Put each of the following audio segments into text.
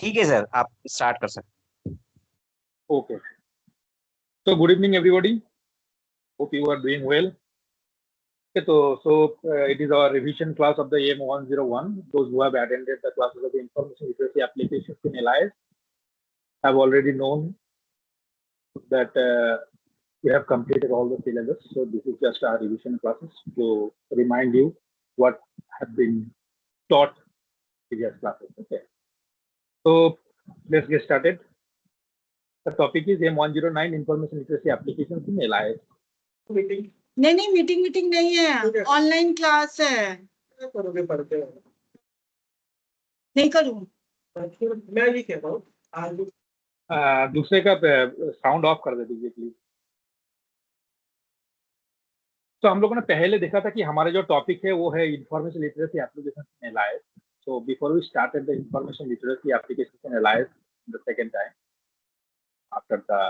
ठीक है सर, आप स्टार्ट कर सकते हैं। Okay. So good evening, everybody. Hope you are doing well. Okay, so it is our revision class of the M101. Those who have attended the classes of the information literacy applications in LIS have already known that we have completed all the syllabus. So this is just our revision classes to remind you what have been taught in previous classes. Okay. So let's get started. The topic is M109 information literacy applications in LIS. Meeting नहीं meeting नहीं है, online class है। करोगे पढ़ते हो? नहीं करूँ। मैं ये कह रहा हूँ आज दूसरे का साउंड ऑफ कर दे दीजिए प्लीज। तो हम लोगों ने पहले देखा था कि हमारा जो टॉपिक है वो है information literacy application in LIS. So before we started the information literacy applications in LIS the second time after the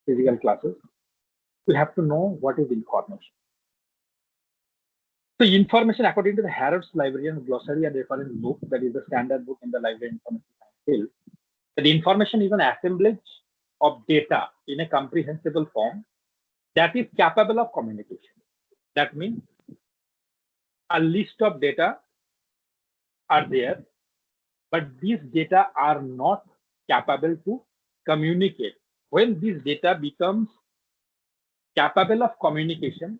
physical classes, we have to know what is information. So information, according to the Harrod's Librarian Glossary and Reference Book, that is the standard book in the library information science field, that information is an assemblage of data in a comprehensible form that is capable of communication. That means a list of data are there, but these data are not capable to communicate. When this data becomes capable of communication,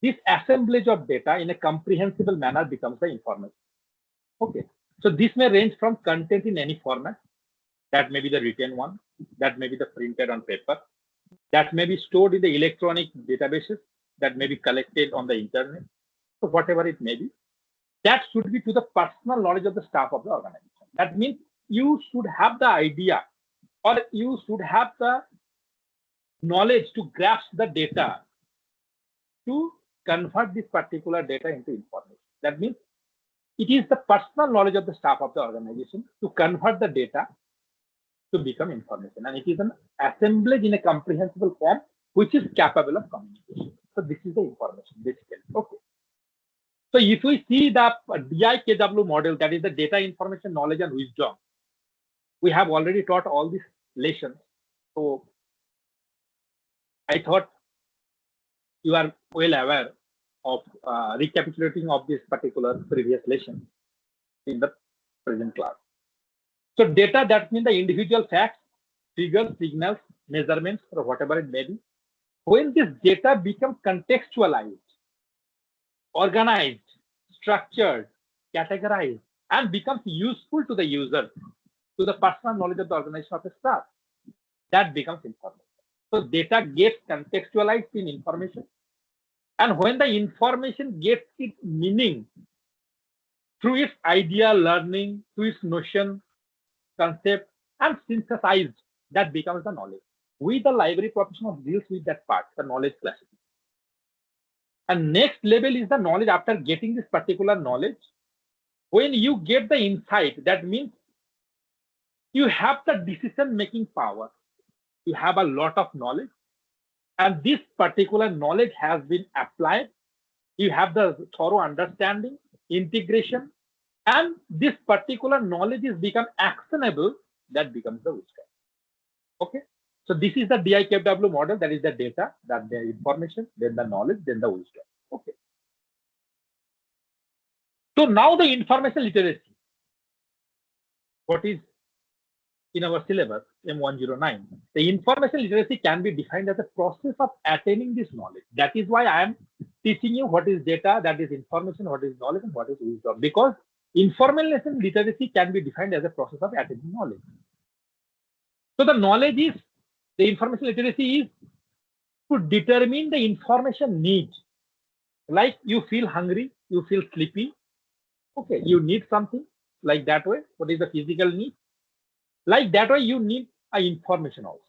this assemblage of data in a comprehensible manner becomes the information. Okay, so this may range from content in any format. That may be the written one, that may be the printed on paper, that may be stored in the electronic databases, that may be collected on the internet. So whatever it may be, that should be to the personal knowledge of the staff of the organization. That means you should have the idea, or you should have the knowledge to grasp the data to convert this particular data into information. That means it is the personal knowledge of the staff of the organization to convert the data to become information, and it is an assemblage in a comprehensible form which is capable of communication. So this is the information basically. Okay. So if we see the DIKW model, that is the data, information, knowledge, and wisdom, we have already taught all these lessons. So I thought you are well aware of recapitulating of this particular previous lesson in the present class. So data, that means the individual facts, figures, signals, measurements, or whatever it may be. When this data becomes contextualized, organized, structured, categorized, and becomes useful to the user, to the personal knowledge of the organization of the staff, that becomes information. So data gets contextualized in information, and when the information gets its meaning through its idea, learning, through its notion, concept, and synthesized, that becomes the knowledge. We, the library professional, deals with that part, the knowledge classification. And next level is the knowledge. After getting this particular knowledge, when you get the insight, that means you have the decision-making power. You have a lot of knowledge, and this particular knowledge has been applied. You have the thorough understanding, integration, and this particular knowledge is become actionable. That becomes the wisdom. Okay. So this is the DIKW model. That is the data, that the information, then the knowledge, then the wisdom. Okay. So now the information literacy. What is in our syllabus M109? The information literacy can be defined as a process of attaining this knowledge. That is why I am teaching you what is data, that is information, what is knowledge, and what is wisdom. Because information literacy can be defined as a process of attaining knowledge. So the knowledge is, the information literacy is to determine the information need. Like you feel hungry, you feel sleepy. Okay, you need something like that way. What is the physical need? Like that way, you need an information also.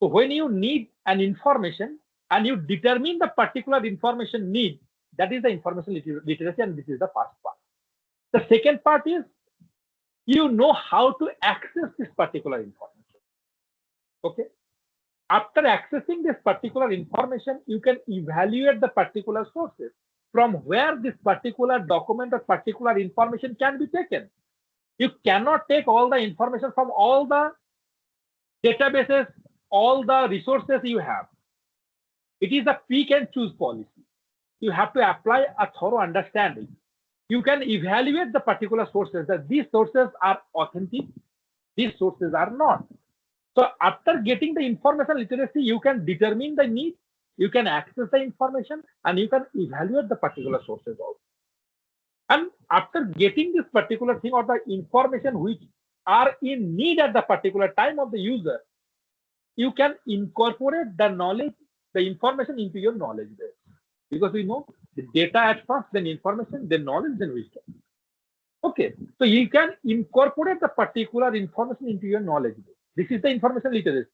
So when you need an information and you determine the particular information need, that is the information literacy, and this is the first part. The second part is you know how to access this particular information. Okay. After accessing this particular information, you can evaluate the particular sources. from where this particular document or particular information can be taken. You cannot take all the information from all the databases, all the resources you have. It is a pick and choose policy. You have to apply a thorough understanding. You can evaluate the particular sources, that these sources are authentic, these sources are not. So after getting the information literacy, you can determine the need, you can access the information, and you can evaluate the particular sources also. And after getting this particular thing or the information which are in need at the particular time of the user, you can incorporate the knowledge, the information into your knowledge base. Because we know the data at first, then information, then knowledge, then wisdom. Okay, so you can incorporate the particular information into your knowledge base. This is the information literacy.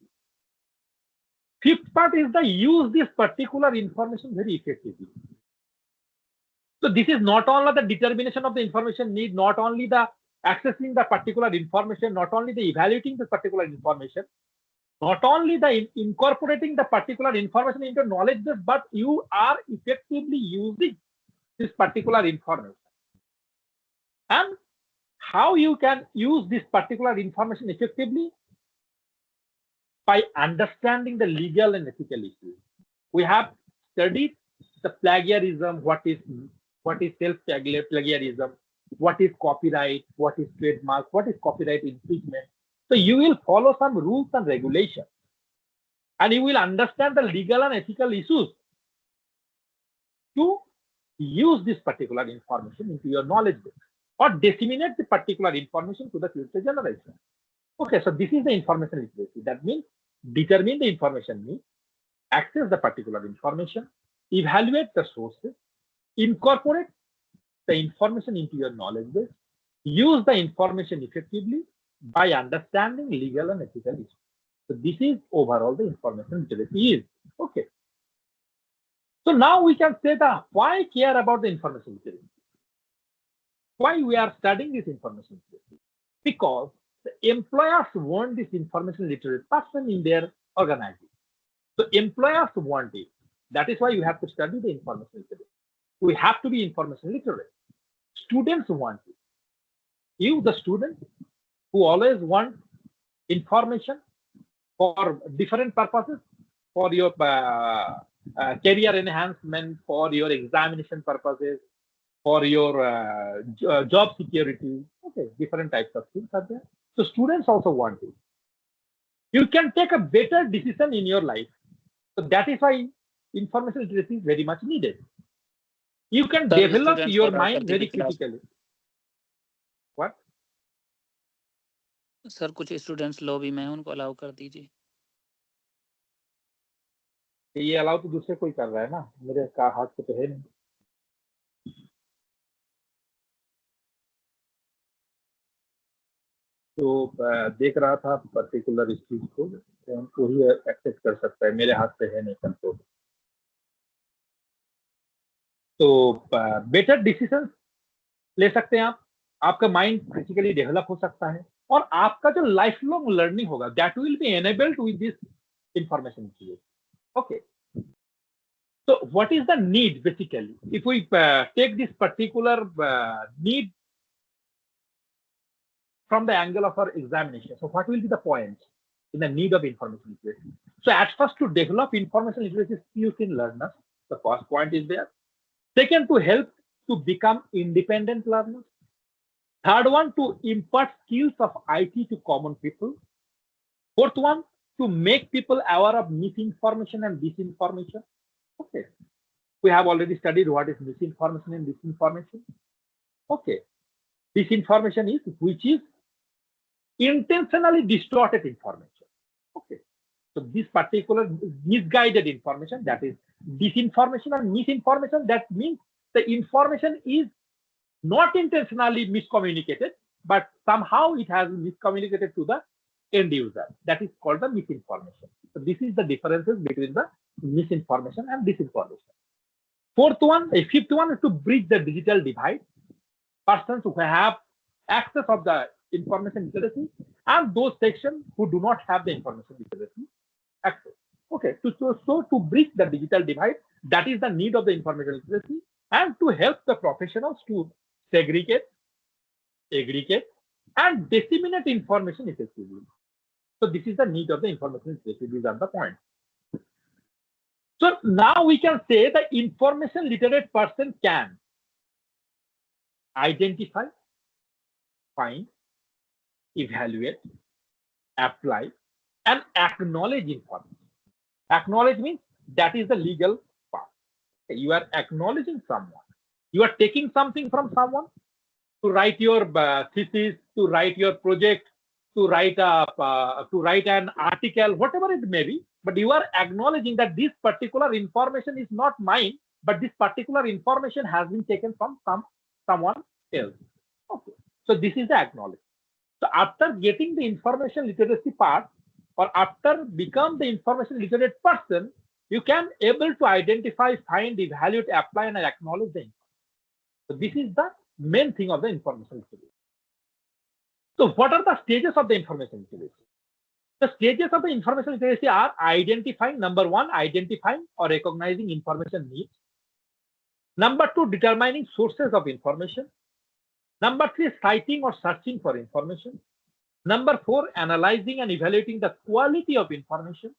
Fifth part is the use this particular information very effectively. So this is not only the determination of the information need, not only the accessing the particular information, not only the evaluating the particular information, not only the incorporating the particular information into knowledge base, but you are effectively using this particular information. And how you can use this particular information effectively? By understanding the legal and ethical issues. We have studied the plagiarism, what is self-plagiarism, what is copyright, what is trademark, what is copyright infringement. So you will follow some rules and regulations, and you will understand the legal and ethical issues to use this particular information into your knowledge base or disseminate the particular information to the future generation. Okay, so this is the information literacy. That means determine the information need, access the particular information, evaluate the sources, incorporate the information into your knowledge base, use the information effectively by understanding legal and ethical issues. So this is overall the information literacy is. Okay. So now we can say that why care about the information literacy? Why we are studying this information literacy? Because the employers want this information literate person in their organization. So employers want it. That is why you have to study the information literacy. We have to be information literate. Students want it. You, the student, who always want information for different purposes, for your career enhancement, for your examination purposes, for your job security. Okay, different types of things are there. So students also want it. You can take a better decision in your life. So that is why information literacy is very much needed. You can develop your mind very critically. What? Sir कुछ students lobby में हैं, उनको allow कर दीजिए. ये allow तो दूसरे कोई कर रहा है ना, मेरे का हाथ से तो है नहीं. तो देख रहा था पर्टिकुलर इस चीज को, उनको ही एक्सेस कर सकता है, मेरे हाथ से है नहीं कंट्रोल. तो बेटर डिसीजन ले सकते हैं आप, आपका माइंड क्रिटिकली डेवलप हो सकता है, और आपका जो लाइफ लॉन्ग लर्निंग होगा that will be enabled with this information. Okay, so what is the need basically? If we take this particular need from the angle of our examination, so what will be the points in the need of information literacy? So at first, to develop information literacy skills in learners, the first point is there. Second, to help to become independent learners. Third one, to impart skills of IT to common people. Fourth one, to make people aware of misinformation and disinformation. Okay, we have already studied what is misinformation and disinformation. Okay, disinformation is which is intentionally distorted information. Okay, so this particular misguided information, that is disinformation, and misinformation, that means the information is not intentionally miscommunicated, but somehow it has been miscommunicated to the end user. That is called the misinformation. So this is the differences between the misinformation and disinformation. Fifth one is to bridge the digital divide. Persons who have access of the information literacy and those sections who do not have the information literacy access. Okay, so to bridge the digital divide, that is the need of the information literacy, and to help the professionals to segregate, aggregate, and disseminate information effectively. So this is the need of the information literacy. These are the points. So now we can say the information literate person can identify, find, evaluate, apply, and acknowledge information. Acknowledge means that is the legal part. You are acknowledging someone. You are taking something from someone to write your thesis, to write your project, to write an article, whatever it may be. But you are acknowledging that this particular information is not mine, but this particular information has been taken from someone else. Okay. So this is the acknowledgement. So after getting the information literacy part, or after become the information literate person, you can able to identify, find, evaluate, apply, and acknowledge the information. So this is the main thing of the information literacy. So what are the stages of the information literacy? The stages of the information literacy are identifying, number one, identifying or recognizing information needs. Number two, determining sources of information. Number three, citing or searching for information. Number four, analyzing and evaluating the quality of information.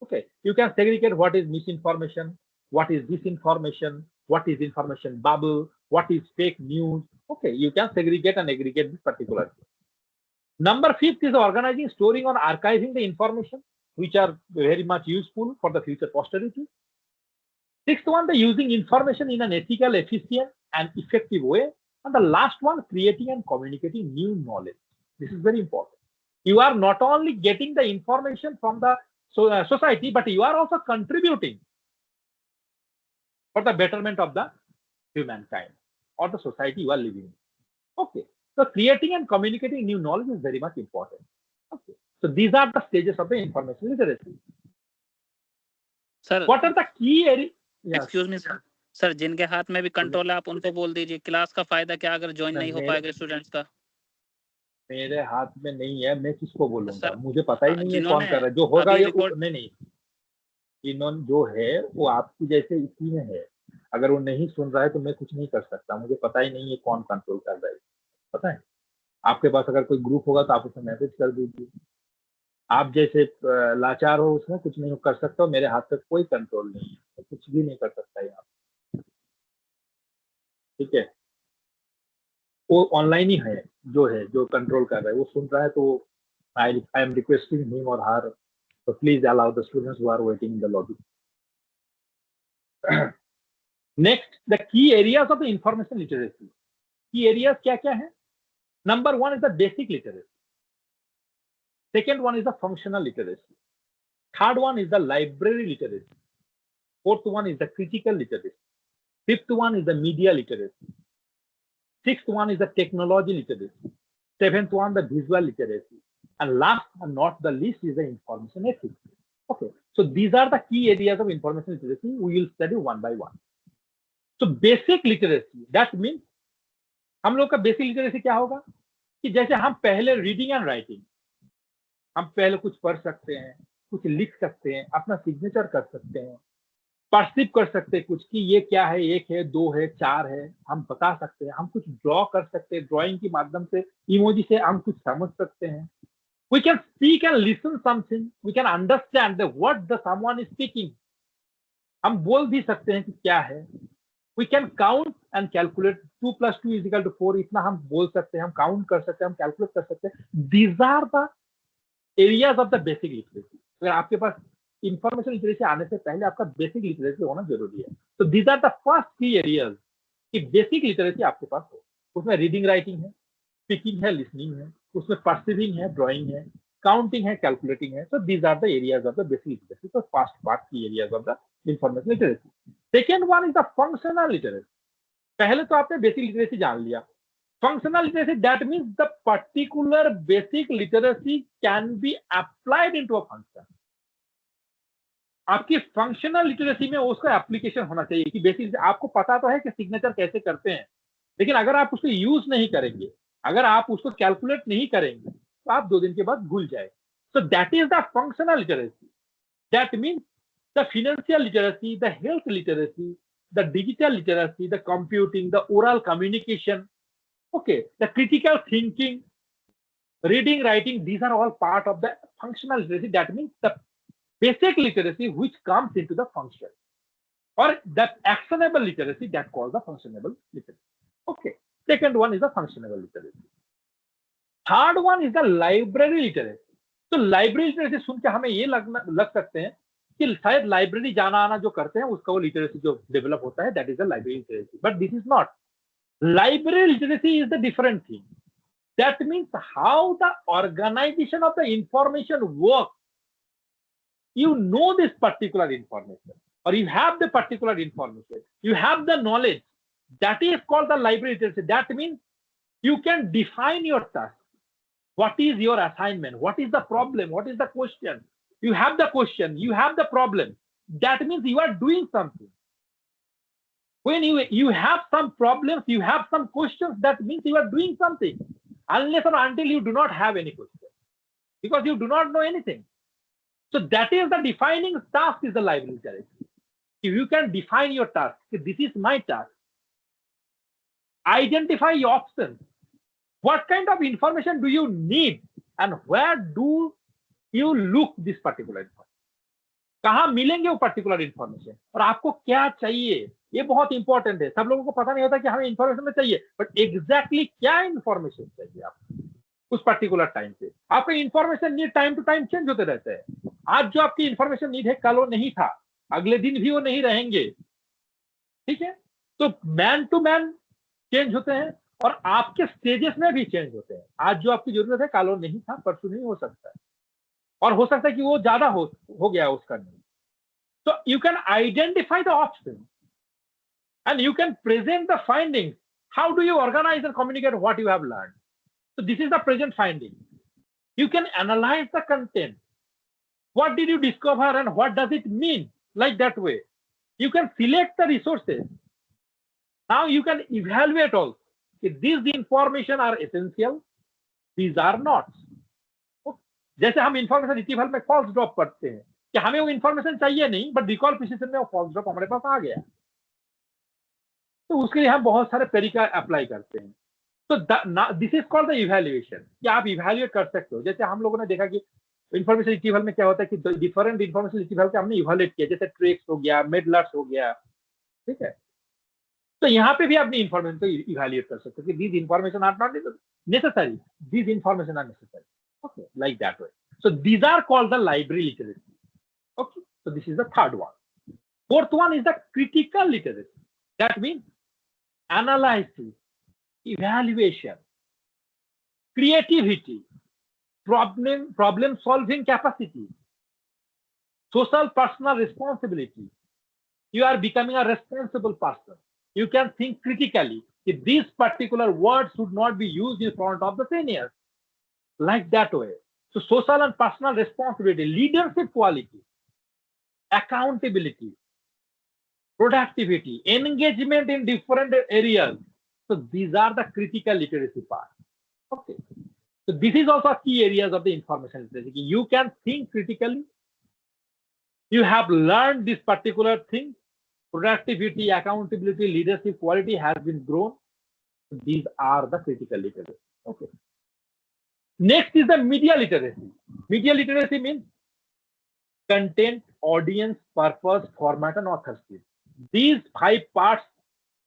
Okay, you can segregate what is misinformation, what is disinformation, what is information bubble, what is fake news. Okay, you can segregate and aggregate this particular thing. Number fifth is organizing, storing, or archiving the information, which are very much useful for the future posterity. Sixth one, the using information in an ethical, efficient, and effective way. And the last one, creating and communicating new knowledge. This is very important. You are not only getting the information from the society, but you are also contributing for the betterment of the humankind or the society you are living in. Okay. So creating and communicating new knowledge is very much important. Okay. So these are the stages of the information literacy. Sir What are the key areas? Excuse me sir, sir जिनके हाथ में भी control है आप उनको बोल दीजिए class का फायदा क्या अगर ज्वाइन नहीं हो पाएगा स्टूडेंट्स का। मेरे हाथ में नहीं है, मैं किसको बोलूंगा? सर, मुझे पता ही नहीं है कौन जिन्होंने कर रहा है। जो होगा अभी ये रिकॉर्ड नहीं, इन्होंने जो है वो आपकी जैसे इसी में है। अगर वो नहीं सुन रहा है तो मैं कुछ नहीं कर सकता। मुझे पता ही नहीं है कौन कंट्रोल कर रहा है। पता है आपके पास अगर कोई ग्रुप होगा तो आप उसे मैसेज कर दीजिए। आप जैसे लाचार हो उसमें कुछ नहीं कर सकता। मेरे हाथ पे कोई कंट्रोल नहीं है, तो कुछ भी नहीं कर सकता यहाँ। ठीक है, वो ऑनलाइन ही है, जो कंट्रोल कर रहा है। वो सुन रहा है तो आई एम रिक्वेस्टिंग हिम और हर, so please allow the students who are waiting in the lobby. Next, the key areas of the information literacy. Key areas क्या है? Number one is the basic literacy. Second one is the functional literacy. Third one is the library literacy. Fourth one is the critical literacy. Fifth one is the media literacy. Sixth one is the technology literacy. Seventh one, the visual literacy. And last and not the least is the information ethics. Okay, so these are the key areas of information literacy. We will study one by one. So basic literacy, that means हम लोग का basic literacy क्या होगा कि जैसे हम पहले reading and writing, हम पहले कुछ पढ़ सकते हैं, कुछ लिख सकते हैं, अपना सिग्नेचर कर सकते हैं, परसीव कर सकते हैं कुछ कि ये क्या है, एक है, दो है, चार है, हम बता सकते हैं। हम कुछ ड्रॉ कर सकते हैं, ड्राइंग के माध्यम से, इमोजी से हम कुछ समझ सकते हैं। We can speak and listen something. We can understand what the someone is speaking. हम बोल भी सकते हैं कि क्या है। We can count and calculate 2 + 2 = 4. इतना हम बोल सकते हैं, हम काउंट कर सकते हैं, हम कैलकुलेट कर सकते हैं। These are the areas of the basic literacy. अगर आपके पास इंफॉर्मेशन लिटरेसी आने से पहले आपका बेसिक लिटरेसी होना जरूरी है। तो these are the first 3 areas कि बेसिक लिटरेसी आपके पास हो। उसमें रीडिंग राइटिंग है, स्पीकिंग है, लिसनिंग है, उसमें परसीविंग है, ड्राइंग है, काउंटिंग है, कैलकुलेटिंग है। So these are the areas of the basic literacy. So first part की areas of the information literacy. Second one is the functional literacy. पहले तो आपने बेसिक लिटरेसी जान लिया। Functional literacy, that means the particular basic literacy can be applied into a function. आपकी functional literacy में उसका application होना चाहिए कि बेसिक आपको पता तो है कि सिग्नेचर कैसे करते हैं, लेकिन अगर आप उसको यूज नहीं करेंगे, अगर आप उसको कैलकुलेट नहीं करेंगे तो आप 2 दिन के बाद भूल जाएंगे। So that is the functional literacy. That means the financial literacy, the health literacy, the digital literacy, the computing, the oral communication, okay, the critical thinking, reading, writing, these are all part of the functional literacy. That means the basic literacy which comes into the function, or the actionable literacy that calls the functionable literacy. Okay. Second one is the functionable literacy. Third one is the library literacy. तो library literacy सुन के हमें ये लग सकते हैं कि शायद library जाना आना जो करते हैं उसका वो लिटरेसी जो डेवलप होता है, that is the library literacy. But this is not. Library literacy is the different thing. That means how the organization of the information works. You know this particular information, or you have the particular information. You have the knowledge. That is called the library literacy. That means you can define your task. What is your assignment? What is the problem? What is the question? You have the question. You have the problem. That means you are doing something. When you have some problems, you have some questions, that means you are doing something. Unless or until you do not have any question, because you do not know anything. So that is the defining task is the library literacy. If you can define your task, this is my task. Identify your options. What kind of information do you need, and where do you look this particular information? कहाँ मिलेंगे वो particular information, और आपको क्या चाहिए, ये बहुत important है. सब लोगों को पता नहीं होता कि हमें इन्फॉर्मेशन में चाहिए, बट एग्जैक्टली क्या इन्फॉर्मेशन चाहिए आपको उस पर्टिकुलर टाइम पे. आपका information need time to time change होते रहते हैं. आज जो आपकी इन्फॉर्मेशन नीड है कल वो नहीं था, अगले दिन भी वो नहीं रहेंगे. ठीक है. तो मैन टू मैन चेंज होते हैं, और आपके स्टेजेस में भी चेंज होते हैं. आज जो आपकी जरूरत है कल वो नहीं था, परसों नहीं हो सकता है, और हो सकता है कि वो ज्यादा हो गया उसका नहीं. So you can identify the options and you can present the findings. How do you organize and communicate what you have learned? So this is the present finding. You can analyze the content. What did you discover and what does it mean? Like that way. You can select the resources. Now you can evaluate also. If these information are essential, these are not. जैसे हम information retrieval में false drop करते हैं कि हमें वो information चाहिए नहीं, बट रिकॉल प्रिसिशन में वो फॉल्स ड्रॉप हमारे पास आ गया, तो उसके लिए हम बहुत सारे तरीका अप्लाई करते हैं. तो this is called the evaluation, कि आप इवैल्यूएट कर सकते हो. जैसे हम लोगों ने देखा कि इंफॉर्मेशन रिट्रीवल में क्या होता है कि डिफरेंट इंफॉर्मेशन रिट्रीवल के हमने इवैल्यूएट किया, जैसे ट्रेक्स हो गया, मेडलर्स हो गया. ठीक है. तो यहाँ पे भी अपनी इंफॉर्मेशन को इवैल्यूएट कर सकते हो कि these information are not necessary, these information are necessary. Okay, like that way. So these are called the library literacy. Okay, so this is the third one. Fourth one is the critical literacy. That means analysis, evaluation, creativity, problem solving capacity, social personal responsibility. You are becoming a responsible person. You can think critically. If these particular words should not be used in front of the seniors. Like that way. So social and personal responsibility, leadership quality, accountability, productivity, engagement in different areas. So these are the critical literacy part. Okay. So this is also key areas of the information literacy. You can think critically. You have learned this particular thing. Productivity, accountability, leadership quality has been grown. These are the critical literacy. Okay. Next is the media literacy. Media literacy means content, audience, purpose, format, and authorship. These 5 parts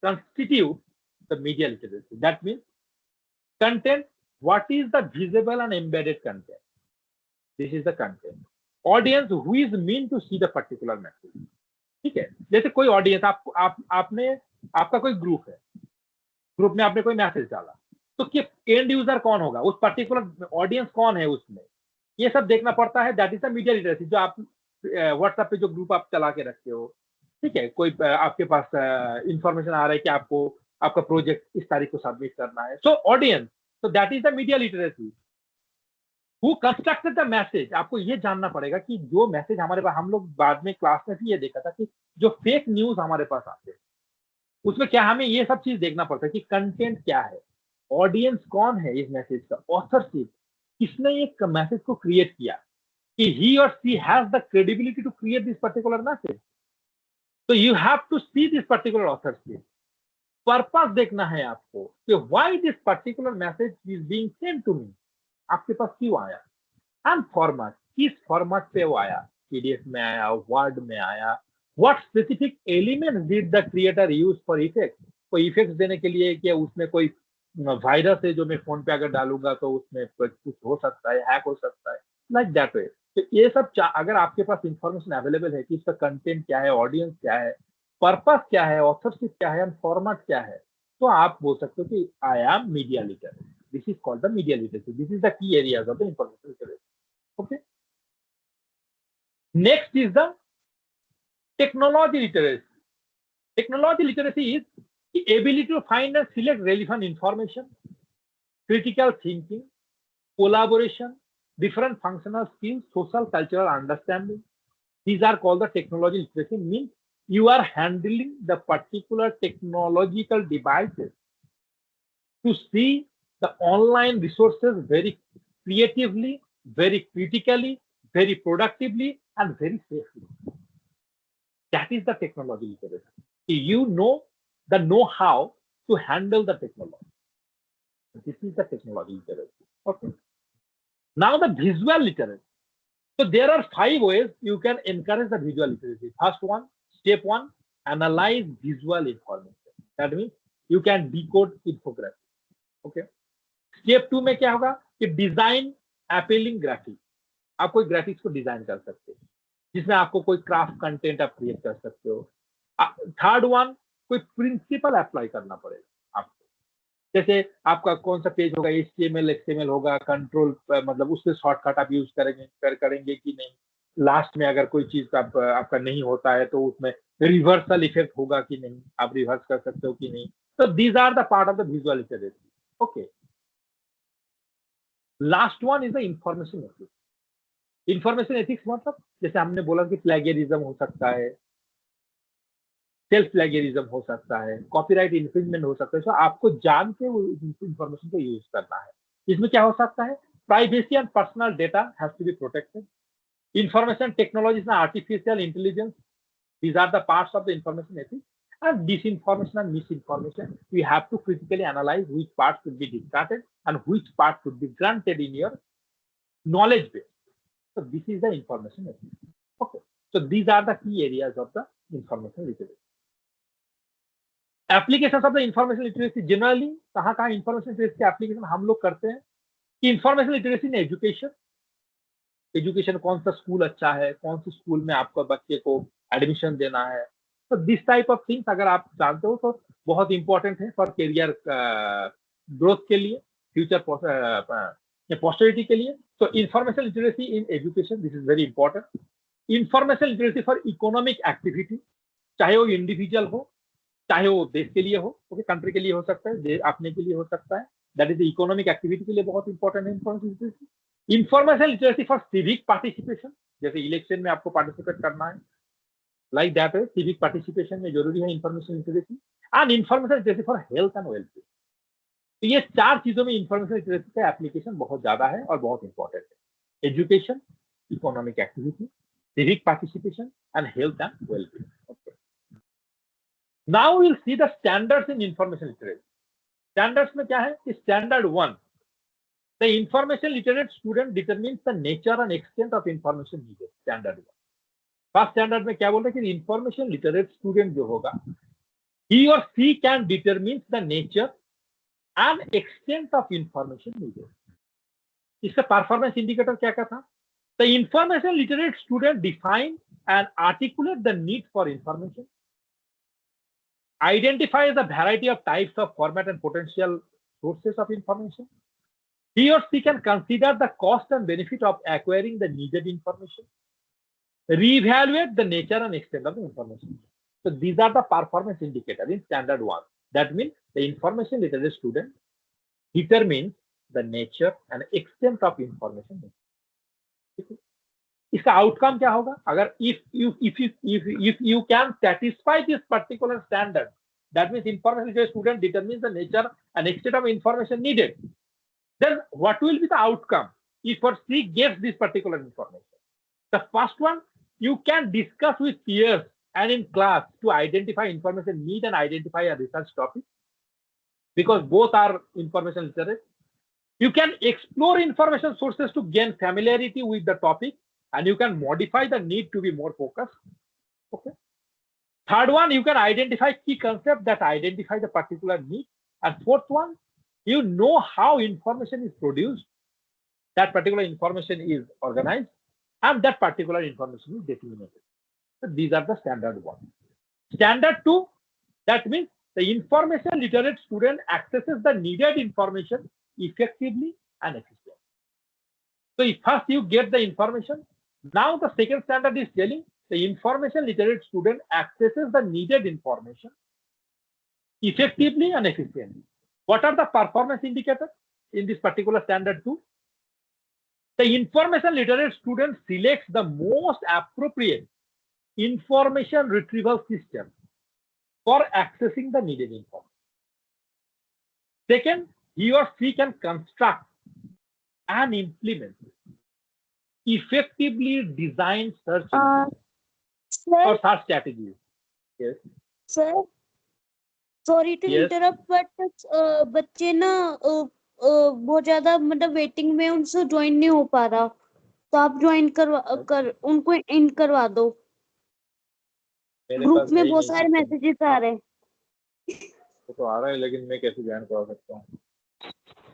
constitute the media literacy. That means content, what is the visible and embedded content? This is the content. Audience, who is meant to see the particular message. ठीक है. जैसे कोई audience आपका कोई group है, group में आपने कोई मैसेज डाला, तो कि एंड यूजर कौन होगा, उस पर्टिकुलर ऑडियंस कौन है उसमें, ये सब देखना पड़ता है. That is the media literacy. जो आप व्हाट्सएप पे जो ग्रुप आप चला के रखते हो, ठीक है, कोई आपके पास इंफॉर्मेशन आ रहा है कि आपको आपका प्रोजेक्ट इस तारीख को सबमिट करना है. So audience, so that is the media literacy. Who constructed the message. आपको ये जानना पड़ेगा कि जो मैसेज हमारे पास, हम लोग बाद में क्लास में भी ये देखा था कि जो फेक न्यूज हमारे पास आते हैं उसमें क्या हमें ये सब चीज देखना पड़ता है कि कंटेंट क्या है, ऑडियंस कौन है इस मैसेज का, ऑथरशिप, किसने एक मैसेज को क्रिएट किया, कि ही और she has the credibility to create this particular message. So you have to see this particular authorship. Purpose देखना है आपको कि why this particular message is being sent to me. आपके पास क्यों आया? And format, किस format पे वो आया? PDF में आया, Word में आया. What specific elements did the creator use for effects? कोई effects देने के लिए क्या उसमें कोई वायरस है जो मैं फोन पे अगर डालूंगा तो उसमें कुछ हो सकता है, हैक हो सकता है, लाइक दैट वे. तो ये सब अगर आपके पास इंफॉर्मेशन अवेलेबल है कि इसका कंटेंट क्या है, ऑडियंस क्या है, पर्पस क्या है, ऑथरशिप क्या है, फॉर्मेट क्या है, तो आप बोल सकते हो कि I am media literacy. This is called the media literacy. This is the key areas of the information literacy. Okay. Next is the technology literacy. Technology literacy is the ability to find and select relevant information, critical thinking, collaboration, different functional skills, social cultural understanding. These are called the technology literacy. Means you are handling the particular technological devices to see the online resources very creatively, very critically, very productively, and very safely. That is the technology literacy. You know the know-how to handle the technology. This is the technology literacy. Okay. Now the visual literacy. So there are 5 ways you can encourage the visual literacy. First one, step 1, analyze visual information. That means you can decode infographics. Okay. Step 2 में क्या होगा कि design appealing graphics. आप कोई graphics को design कर सकते हो जिसमें आपको कोई क्राफ्ट कंटेंट आप क्रिएट कर सकते हो. थर्ड वन, कोई प्रिंसिपल अप्लाई करना पड़ेगा आपको. जैसे आपका कौन सा पेज होगा, HTML XML होगा, कंट्रोल मतलब उससे शॉर्टकट आप यूज करेंगे कि नहीं. लास्ट में अगर कोई चीज आपका नहीं होता है तो उसमें रिवर्सल इफेक्ट होगा कि नहीं, आप रिवर्स कर सकते हो कि नहीं. तो these are the part of the visual literacy. Okay. Last one is the information ethics. Information ethics मतलब जैसे हमने बोला कि प्लेगरिज्म हो सकता है, सेल्फ प्लेगरिज्म हो सकता है, कॉपीराइट इन्फ्रिंजमेंट हो सकता है. तो आपको जान के वो इंफॉर्मेशन को यूज करना है. इसमें क्या हो सकता है, privacy and personal data has to be protected. Information technology is artificial intelligence. These are the parts of the information ethics. And disinformation and misinformation, we have to critically analyze which part should be discarded and which part should be granted in your knowledge base. So this is the information literacy. Okay. So these are the key areas of the information literacy. Applications of the information literacy generally, कहाँ information literacy के application हम लोग करते हैं कि information literacy in education कौन सा school अच्छा है, कौन सी स्कूल में आपको बच्चे को एडमिशन देना है. तो दिस टाइप ऑफ थिंग्स अगर आप जानते हो तो बहुत इंपॉर्टेंट है फॉर करियर ग्रोथ के लिए, फ्यूचर पोस्टेरिटी के लिए. तो information literacy in education, this is very important. Information literacy for economic activity, चाहे वो इंडिविजुअल हो, चाहे वो देश के लिए हो, ओके, कंट्री के लिए हो सकता है, अपने के लिए हो सकता है. दैट इज इकोनॉमिक एक्टिविटी के लिए बहुत इंपॉर्टेंट है information literacy. Information literacy for civic participation, जैसे इलेक्शन में आपको पार्टिसिपेट करना है, लाइक दैट है, सिविक पार्टिसिपेशन में जरूरी है information literacy. And information literacy for health and welfare. तो ये 4 चीजों में इंफॉर्मेशन लिटरेसी का एप्लीकेशन बहुत ज्यादा है और बहुत इंपॉर्टेंट है. Education, economic activity, civic participation, and health and well-being. Okay. Now we'll see the standards in information literacy. Standards में क्या है? Standard 1. The information literate student determines the nature and extent of information needed. Standard 1. First standard में क्या बोल रहे हैं कि information literate student जो होगा, he or she can determine the nature and extent of information needed. इसका performance indicator क्या था? The information literate student define and articulate the need for information, identify the variety of types of format and potential sources of information. He or she can consider the cost and benefit of acquiring the needed information, reevaluate the nature and extent of the information. So these are the performance indicators in standard 1. That means the information literate student determines the nature and extent of information. इसका outcome क्या होगा? अगर if you can satisfy this particular standard, that means information literate student determines the nature and extent of information needed, then what will be the outcome if or she gets this particular information? The first one, you can discuss with peers and in class to identify information need and identify a research topic, because both are information literate. You can explore information sources to gain familiarity with the topic, and you can modify the need to be more focused. Okay. Third one, you can identify key concepts that identify the particular need. And fourth one, you know how information is produced, that particular information is organized, and that particular information is disseminated. So these are the standard one. Standard two, that means the information literate student accesses the needed information effectively and efficiently. So if first you get the information, now the second standard is telling the information literate student accesses the needed information effectively and efficiently. What are the performance indicators in this particular standard two? The information literate student selects the most appropriate information retrieval system for accessing the needed information. Second, he or she can construct and implement effectively designed search or search strategies. Yes. Sir sorry to Yes. Interrupt but बच्चे ना बहुत ज्यादा मतलब waiting में उनसे join नहीं हो पा रहा, तो आप ज्वाइन उनको इन करवा दो। मेरे ग्रुप पास में है ही बहुत नहीं सारे system। मैसेजेस आ रहे हैं। वो तो आ रहा है, लेकिन मैं कैसे ज्वाइन करा सकता हूँ?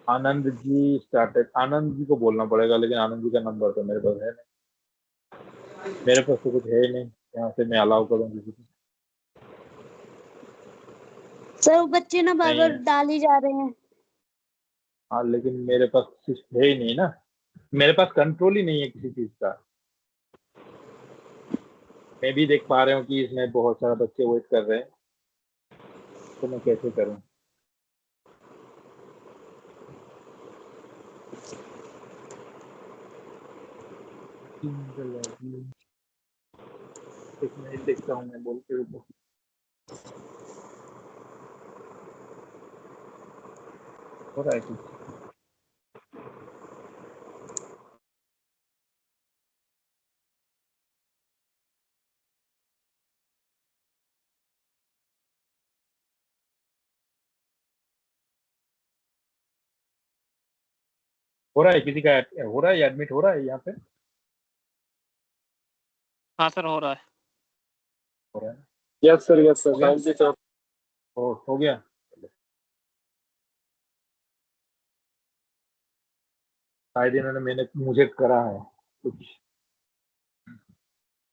आनंद जी स्टार्टेड, आनंद जी को बोलना पड़ेगा, लेकिन आनंद जी का नंबर तो मेरे पास है नहीं। मेरे पास तो कुछ है ही नहीं, यहाँ से मैं अलाउ करूँ किसी को? सर बच्चे ना बार नहीं बार है। डाल ही जा रहे हैं। हाँ, लेकिन मेरे पास सिस्टम है ही नहीं ना, मेरे पास कंट्रोल ही नहीं है किसी चीज का। मैं भी देख पा रहा हूँ कि इसमें बहुत सारे बच्चे वेट कर रहे हैं, तो मैं कैसे करूँ? एक मिनट देखता हूँ, मैं बोल के रुको। हो रहा है कुछ? हो रहा है किसी का? हो रहा है, एडमिट हो रहा है यहाँ पे? हाँ सर हो रहा है। हो रहा है। Yes sir, yes sir, thank you sir. हो गया। शायद इन्होंने मुझे करा है कुछ,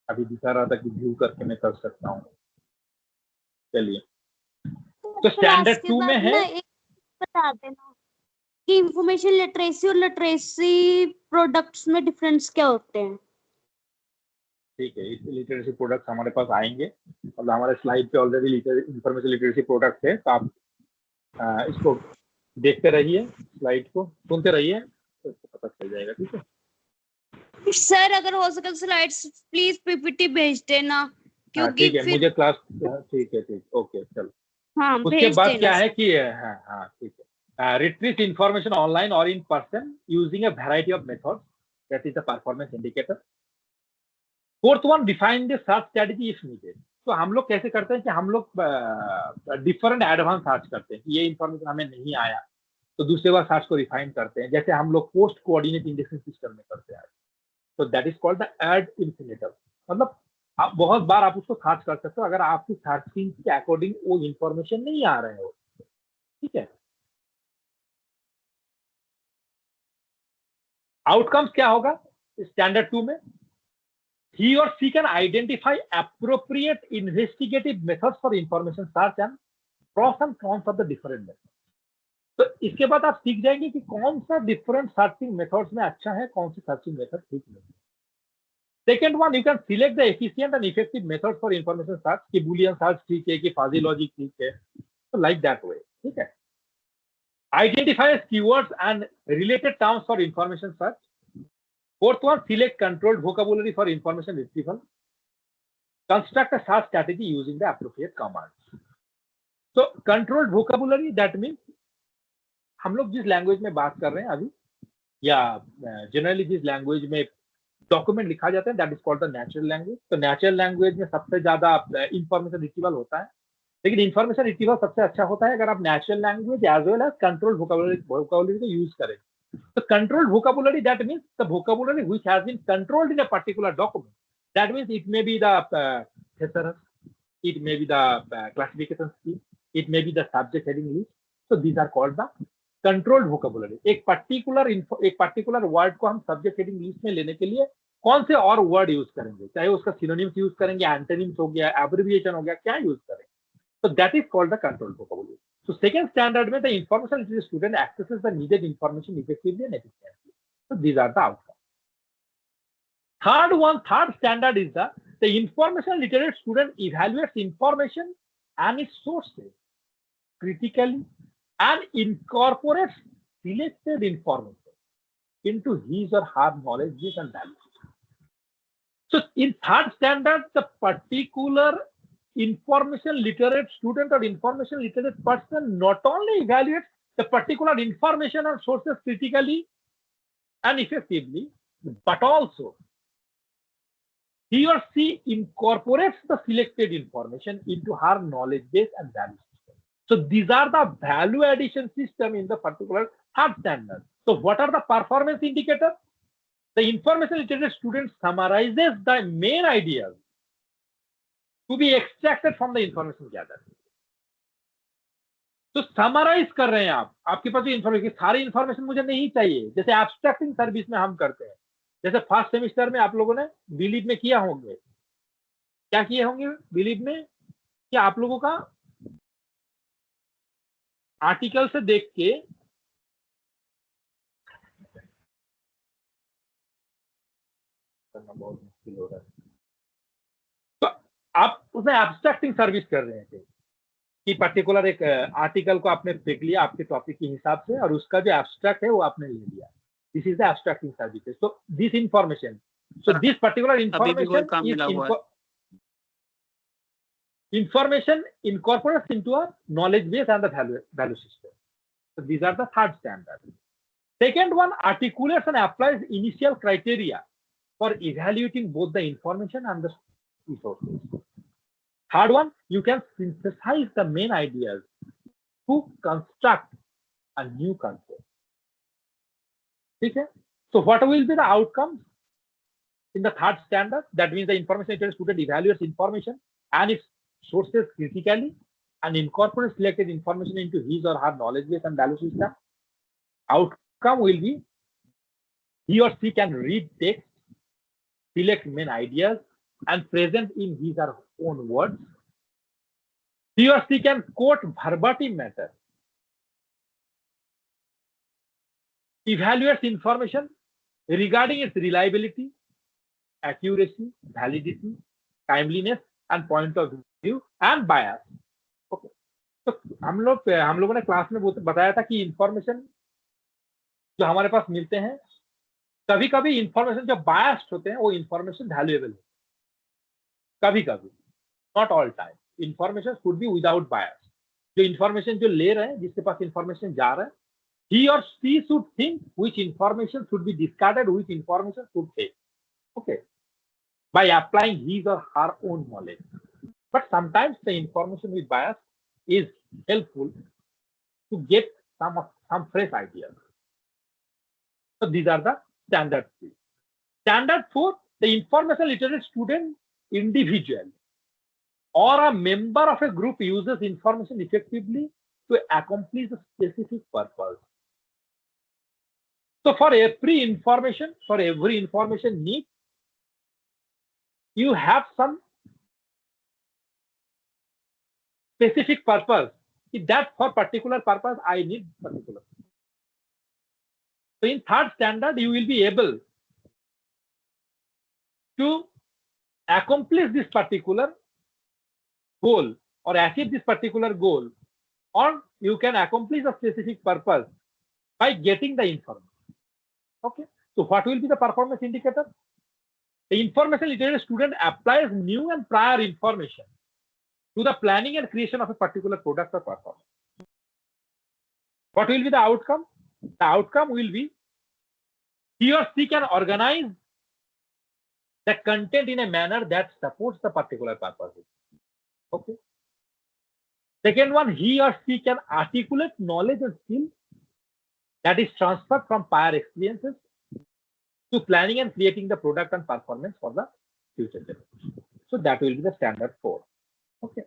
अभी दिखा रहा था कि व्यू करके मैं कर सकता हूँ। चलिए, तो स्टैंडर्ड 2 में है। एक बता देना कि इंफॉर्मेशन लिटरेसी और लिटरेसी प्रोडक्ट्स में डिफरेंस क्या होते हैं। ठीक है, इस लिटरेसी प्रोडक्ट्स हमारे पास आएंगे और हमारे स्लाइड पे ऑलरेडी इंफॉर्मेशन लिटरेसी प्रोडक्ट्स है, तो आप इसको देखते रहिए, स्लाइड को सुनते रहिए, तो पता चल जाएगा। ठीक है सर, अगर हो सके स्लाइड्स प्लीज पीपीटी भेज देना, क्योंकि ठीक है, मुझे क्लास ठीक है, ठीक, ओके चलो। हाँ, उसके बाद क्या है कि हाँ ठीक है, रिट्रीव इंफॉर्मेशन ऑनलाइन और in person using a variety of methods, that is the performance indicator. Fourth one, define the search strategy if needed. तो हम लोग कैसे करते हैं कि हम लोग डिफरेंट एडवांस सर्च करते हैं कि ये इंफॉर्मेशन हमें नहीं आया तो दूसरे बार सर्च को रिफाइन करते हैं, जैसे हम लोग पोस्ट कोऑर्डिनेट इंडेक्सिंग सिस्टम में करते हैं। तो that is called the ad infinitator. मतलब आप बहुत बार आप उसको सर्च कर सकते हो अगर आपकी सर्चिंग के अकॉर्डिंग वो इंफॉर्मेशन नहीं आ रहे हो। ठीक है, आउटकम्स क्या होगा स्टैंडर्ड 2 में? He or she can identify appropriate investigative methods for information search and pros and cons of the different methods. तो इसके बाद आप सीख जाएंगे कि कौन सा डिफरेंट सर्चिंग मेथड्स में अच्छा है, कौन सी सर्चिंग मेथड ठीक नहीं है। Second one, you can select the efficient and effective method for information search, कि बूलियन सर्च ठीक है कि फाजी लॉजिक ठीक है, तो लाइक दैट वे। ठीक है, identify keywords and related terms for information search. Fourth one, select controlled vocabulary for information retrieval. Construct a search strategy using the appropriate commands. So, controlled vocabulary, that means हम लोग जिस language में बात कर रहे हैं अभी, या जनरली जिस लैंग्वेज में डॉक्यूमेंट लिखा जाता है, that is called the natural language. तो नेचुरल लैंग्वेज में सबसे ज्यादा इंफॉर्मेशन रिट्रीवल होता है, लेकिन इंफॉर्मेशन रिट्रीवल सबसे अच्छा होता है अगर आप natural language as well as control vocabulary को यूज करें। तो controlled vocabulary, that means the vocabulary which has been controlled in a particular document. That means it may be the thesaurus, it may be the classification scheme, it may be the subject heading list. So these are called the controlled vocabulary. एक particular word को हम subject heading list में लेने के लिए कौन से और word यूज करेंगे, चाहे उसका synonyms यूज करेंगे, antonyms हो गया, abbreviation हो गया, क्या यूज करें। So that is called the controlled vocabulary. So second standard में the information literacy student accesses the needed information effectively and efficiently. So these are the outcomes. Third standard is the information literate student evaluates information and its sources critically and incorporates selected information into his or her knowledge base and values. So in third standard, the particular information literate student or information literate person not only evaluates the particular information or sources critically and effectively, but also he or she incorporates the selected information into her knowledge base and value system. So these are the value addition system in the particular third standard. So what are the performance indicators? The information literate student summarizes the main ideas to be extracted from the information gathered. तो summarise कर रहे हैं आप, आपके पास जो information, सारी information मुझे नहीं चाहिए, जैसे एब्स्ट्रैक्टिंग सर्विस में हम करते हैं, जैसे फर्स्ट सेमेस्टर में आप लोगों ने बिलीव में किया होंगे, क्या किए होंगे बिलीव में, कि आप लोगों का आर्टिकल से देख के करना बहुत मुश्किल हो रहा है, आप उसमें एब्स्ट्रैक्टिंग सर्विस कर रहे थे कि पर्टिकुलर एक आर्टिकल को आपने देख लिया आपके टॉपिक के हिसाब से और उसका जो एब्स्ट्रैक्ट है वो आपने ले लिया। This is the abstracting services. So this information, so this particular information incorporates into a knowledge base and the value system. So these are the third standard. Second one, articulates and applies initial criteria for evaluating both the information and the resources. Third one, you can synthesize the main ideas to construct a new concept. Okay? So what will be the outcomes in the third standard? That means the information literacy student evaluates information and its sources critically and incorporates selected information into his or her knowledge base and value system. Outcome will be he or she can read text, select main ideas and present in his or her own words. He or she can quote verbatim matter, evaluates information regarding its reliability, accuracy, validity, timeliness and point of view and bias. Okay. तो हम लोगों ने class में बताया था कि information जो हमारे पास मिलते हैं, कभी कभी इंफॉर्मेशन जो बायस्ड होते हैं वो इंफॉर्मेशन वैल्यूएबल है, कभी कभी, not all time. Information should be without bias. जो इंफॉर्मेशन जो ले रहे हैं, जिसके पास इंफॉर्मेशन जा रहा है, he or she should think which information should be discarded, which information should take, okay, by applying his or her own knowledge. But sometimes the information with bias is helpful to get some fresh ideas. So these are the standard 3. Standard 4, the information literate student individual or a member of a group uses information effectively to accomplish a specific purpose. So for every information need, you have some specific purpose. That for particular purpose, I need particular. So in third standard, you will be able to accomplish this particular goal or achieve this particular goal, or you can accomplish a specific purpose by getting the information. Okay. So what will be the performance indicator? The information literate student applies new and prior information to the planning and creation of a particular product or performance. What will be the outcome? The outcome will be he or she can organize the content in a manner that supports the particular purpose. Okay. Second one, he or she can articulate knowledge and skill that is transferred from prior experiences to planning and creating the product and performance for the future generation. So that will be the standard 4. Okay.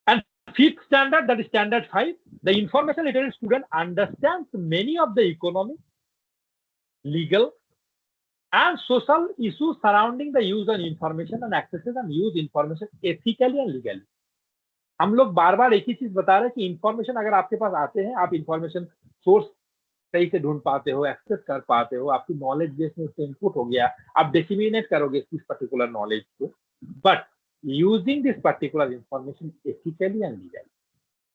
And fifth standard, that is standard 5, the information literate student understands many of the economic, legal, and social issues surrounding the use of information and accesses and use information ethically and legally. हम लोग बार बार एक ही चीज बता रहे हैं कि information अगर आपके पास आते हैं, आप इंफॉर्मेशन सोर्स सही से ढूंढ पाते हो, एक्सेस कर पाते हो, आपकी नॉलेज बेस में उससे इनपुट हो गया, आप डिसिमिनेट करोगे इस पर्टिकुलर नॉलेज को, but using this particular information ethically and legally.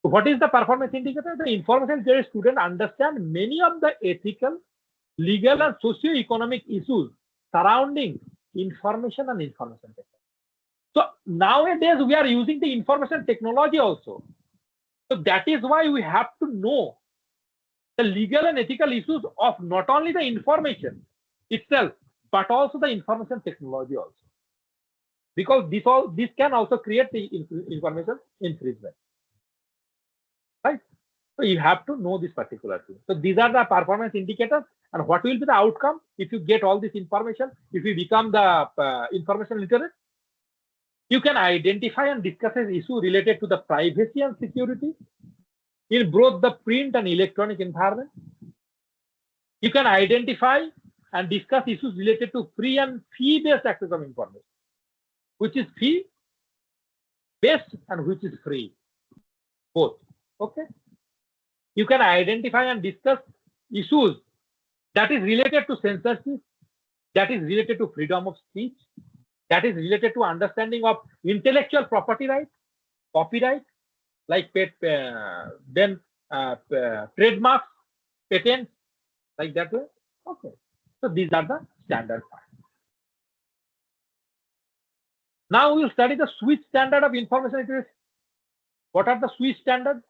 So what is the performance indicator? The information that student understand many of the ethical, legal and socio-economic issues surrounding information and information technology. So nowadays we are using the information technology also. So that is why we have to know the legal and ethical issues of not only the information itself, but also the information technology also. Because this can also create the information infringement. Right? So you have to know this particular thing. So these are the performance indicators, and what will be the outcome if you get all this information, if you become the information literate? You can identify and discuss an issue related to the privacy and security in both the print and electronic environment. You can identify and discuss issues related to free and fee-based access of information, which is fee-based and which is free, both. Okay. You can identify and discuss issues that is related to censorship, that is related to freedom of speech, that is related to understanding of intellectual property rights, copyright, like trademarks, patents, like that way. Okay. So these are the standard parts. Now we will study the switch standard of information literacy. What are the switch standards?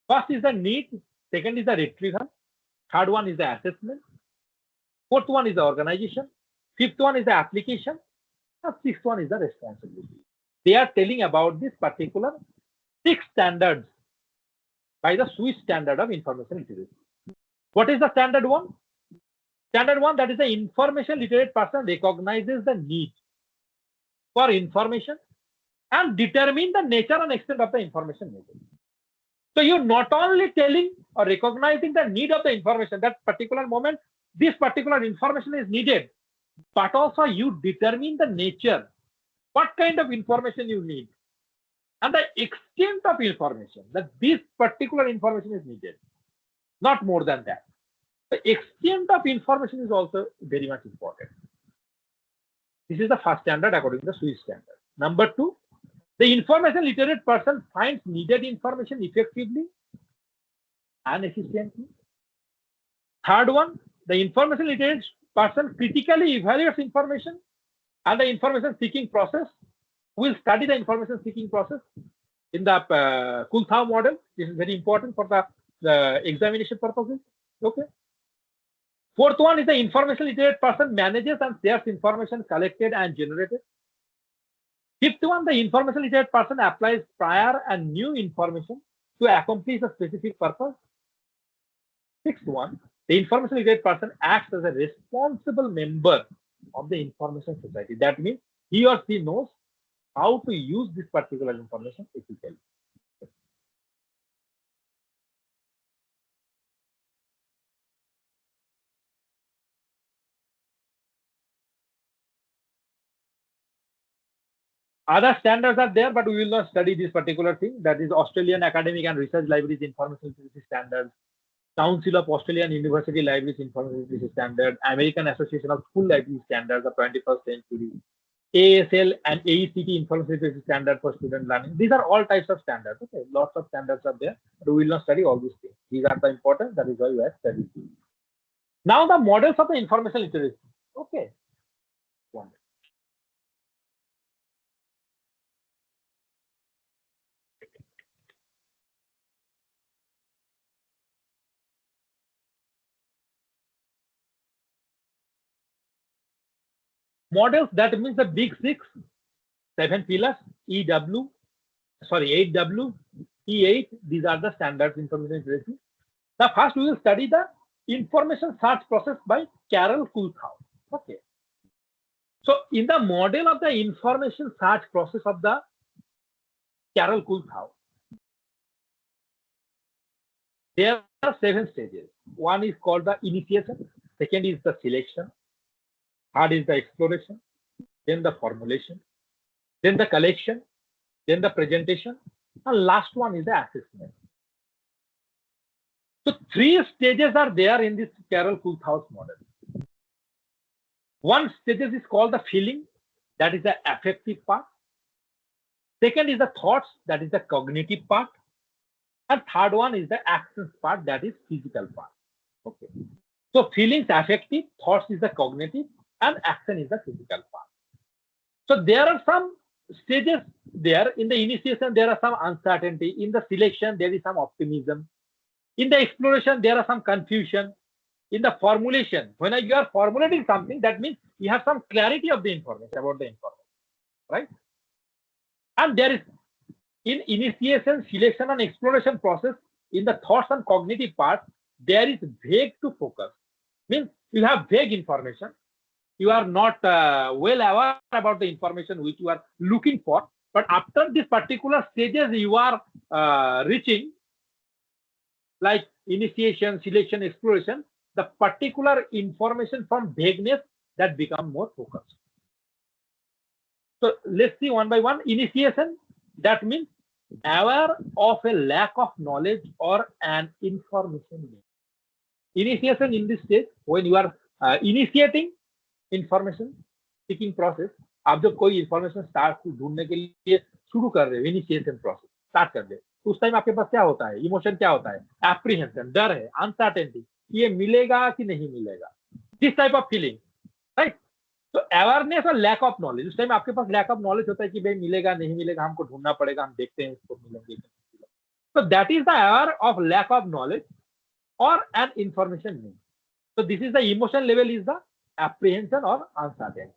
First is the need, second is the retrieval, third one is the assessment, fourth one is the organization, fifth one is the application, and sixth one is the responsibility. They are telling about this particular 6 standards by the Swiss standard of information literacy. What is the standard 1? Standard 1, that is the information literate person recognizes the need for information and determine the nature and extent of the information needed. So you're not only telling or recognizing the need of the information, that particular moment, this particular information is needed, but also you determine the nature, what kind of information you need, and the extent of information, that this particular information is needed, not more than that. The extent of information is also very much important. This is the first standard according to the Swiss standard. Number 2, the information literate person finds needed information effectively and efficiently. Third one, the information literate person critically evaluates information and the information seeking process. We'll study the information seeking process in the Kuhlthau model. This is very important for the examination purposes. Okay. Fourth one is the information literate person manages and shares information collected and generated. Fifth one, the information literate person applies prior and new information to accomplish a specific purpose. Sixth one, the information literate person acts as a responsible member of the information society. That means he or she knows how to use this particular information ethically. Other standards are there, but we will not study this particular thing. That is Australian Academic and Research Libraries Information Literacy Standards, Council of Australian University Libraries Information Literacy Standard, American Association of School Library Standards of 21st century, ASL and AECT Information Literacy Standard for Student Learning. These are all types of standards. Okay, lots of standards are there, but we will not study all these things. These are the important. That is why we have studied. Now the models of the information literacy. Okay. One. Models, that means the big 6, 7 pillars, EW, sorry, 8W, E8, these are the standards information literacy. Now first we will study the information search process by Carol Kulthau. Okay. So in the model of the information search process of the Carol Kulthau, there are 7 stages. One is called the initiation, second is the selection, third is the exploration, then the formulation, then the collection, then the presentation, and last one is the assessment. So 3 stages are there in this Carol Kulthau's model. One stage is called the feeling, that is the affective part. Second is the thoughts, that is the cognitive part. And third one is the actions part, that is physical part. Okay. So feelings affective, thoughts is the cognitive, and action is the physical part. So there are some stages there. In the initiation, there are some uncertainty. In the selection, there is some optimism. In the exploration, there are some confusion. In the formulation, when you are formulating something, that means you have some clarity of the information about the information, right? And there is, in initiation, selection, and exploration process, in the thoughts and cognitive part, there is vague to focus. Means you have vague information. You are not well aware about the information which you are looking for. But after this particular stages you are reaching, like initiation, selection, exploration, the particular information from vagueness that become more focused. So let's see one by one. Initiation, that means aware of a lack of knowledge or an information. Initiation in this stage, when you are initiating information seeking process, आप जब कोई information start ढूंढने के लिए शुरू कर रहे हो, initiation process start कर रहे हो, तो उस टाइम आपके पास क्या होता है, इमोशन क्या होता है, apprehension, डर है, uncertainty, ये मिलेगा कि नहीं मिलेगा, this type of feeling, right? तो अवेयरनेस और लैक ऑफ नॉलेज, उस टाइम आपके पास लैक ऑफ नॉलेज होता है कि भाई मिलेगा नहीं मिलेगा, हमको ढूंढना पड़ेगा, हम देखते हैं इसको मिलेंगे। So that is the aware of lack of knowledge or an information need. So this is the emotion level, is the apprehension or uncertainty.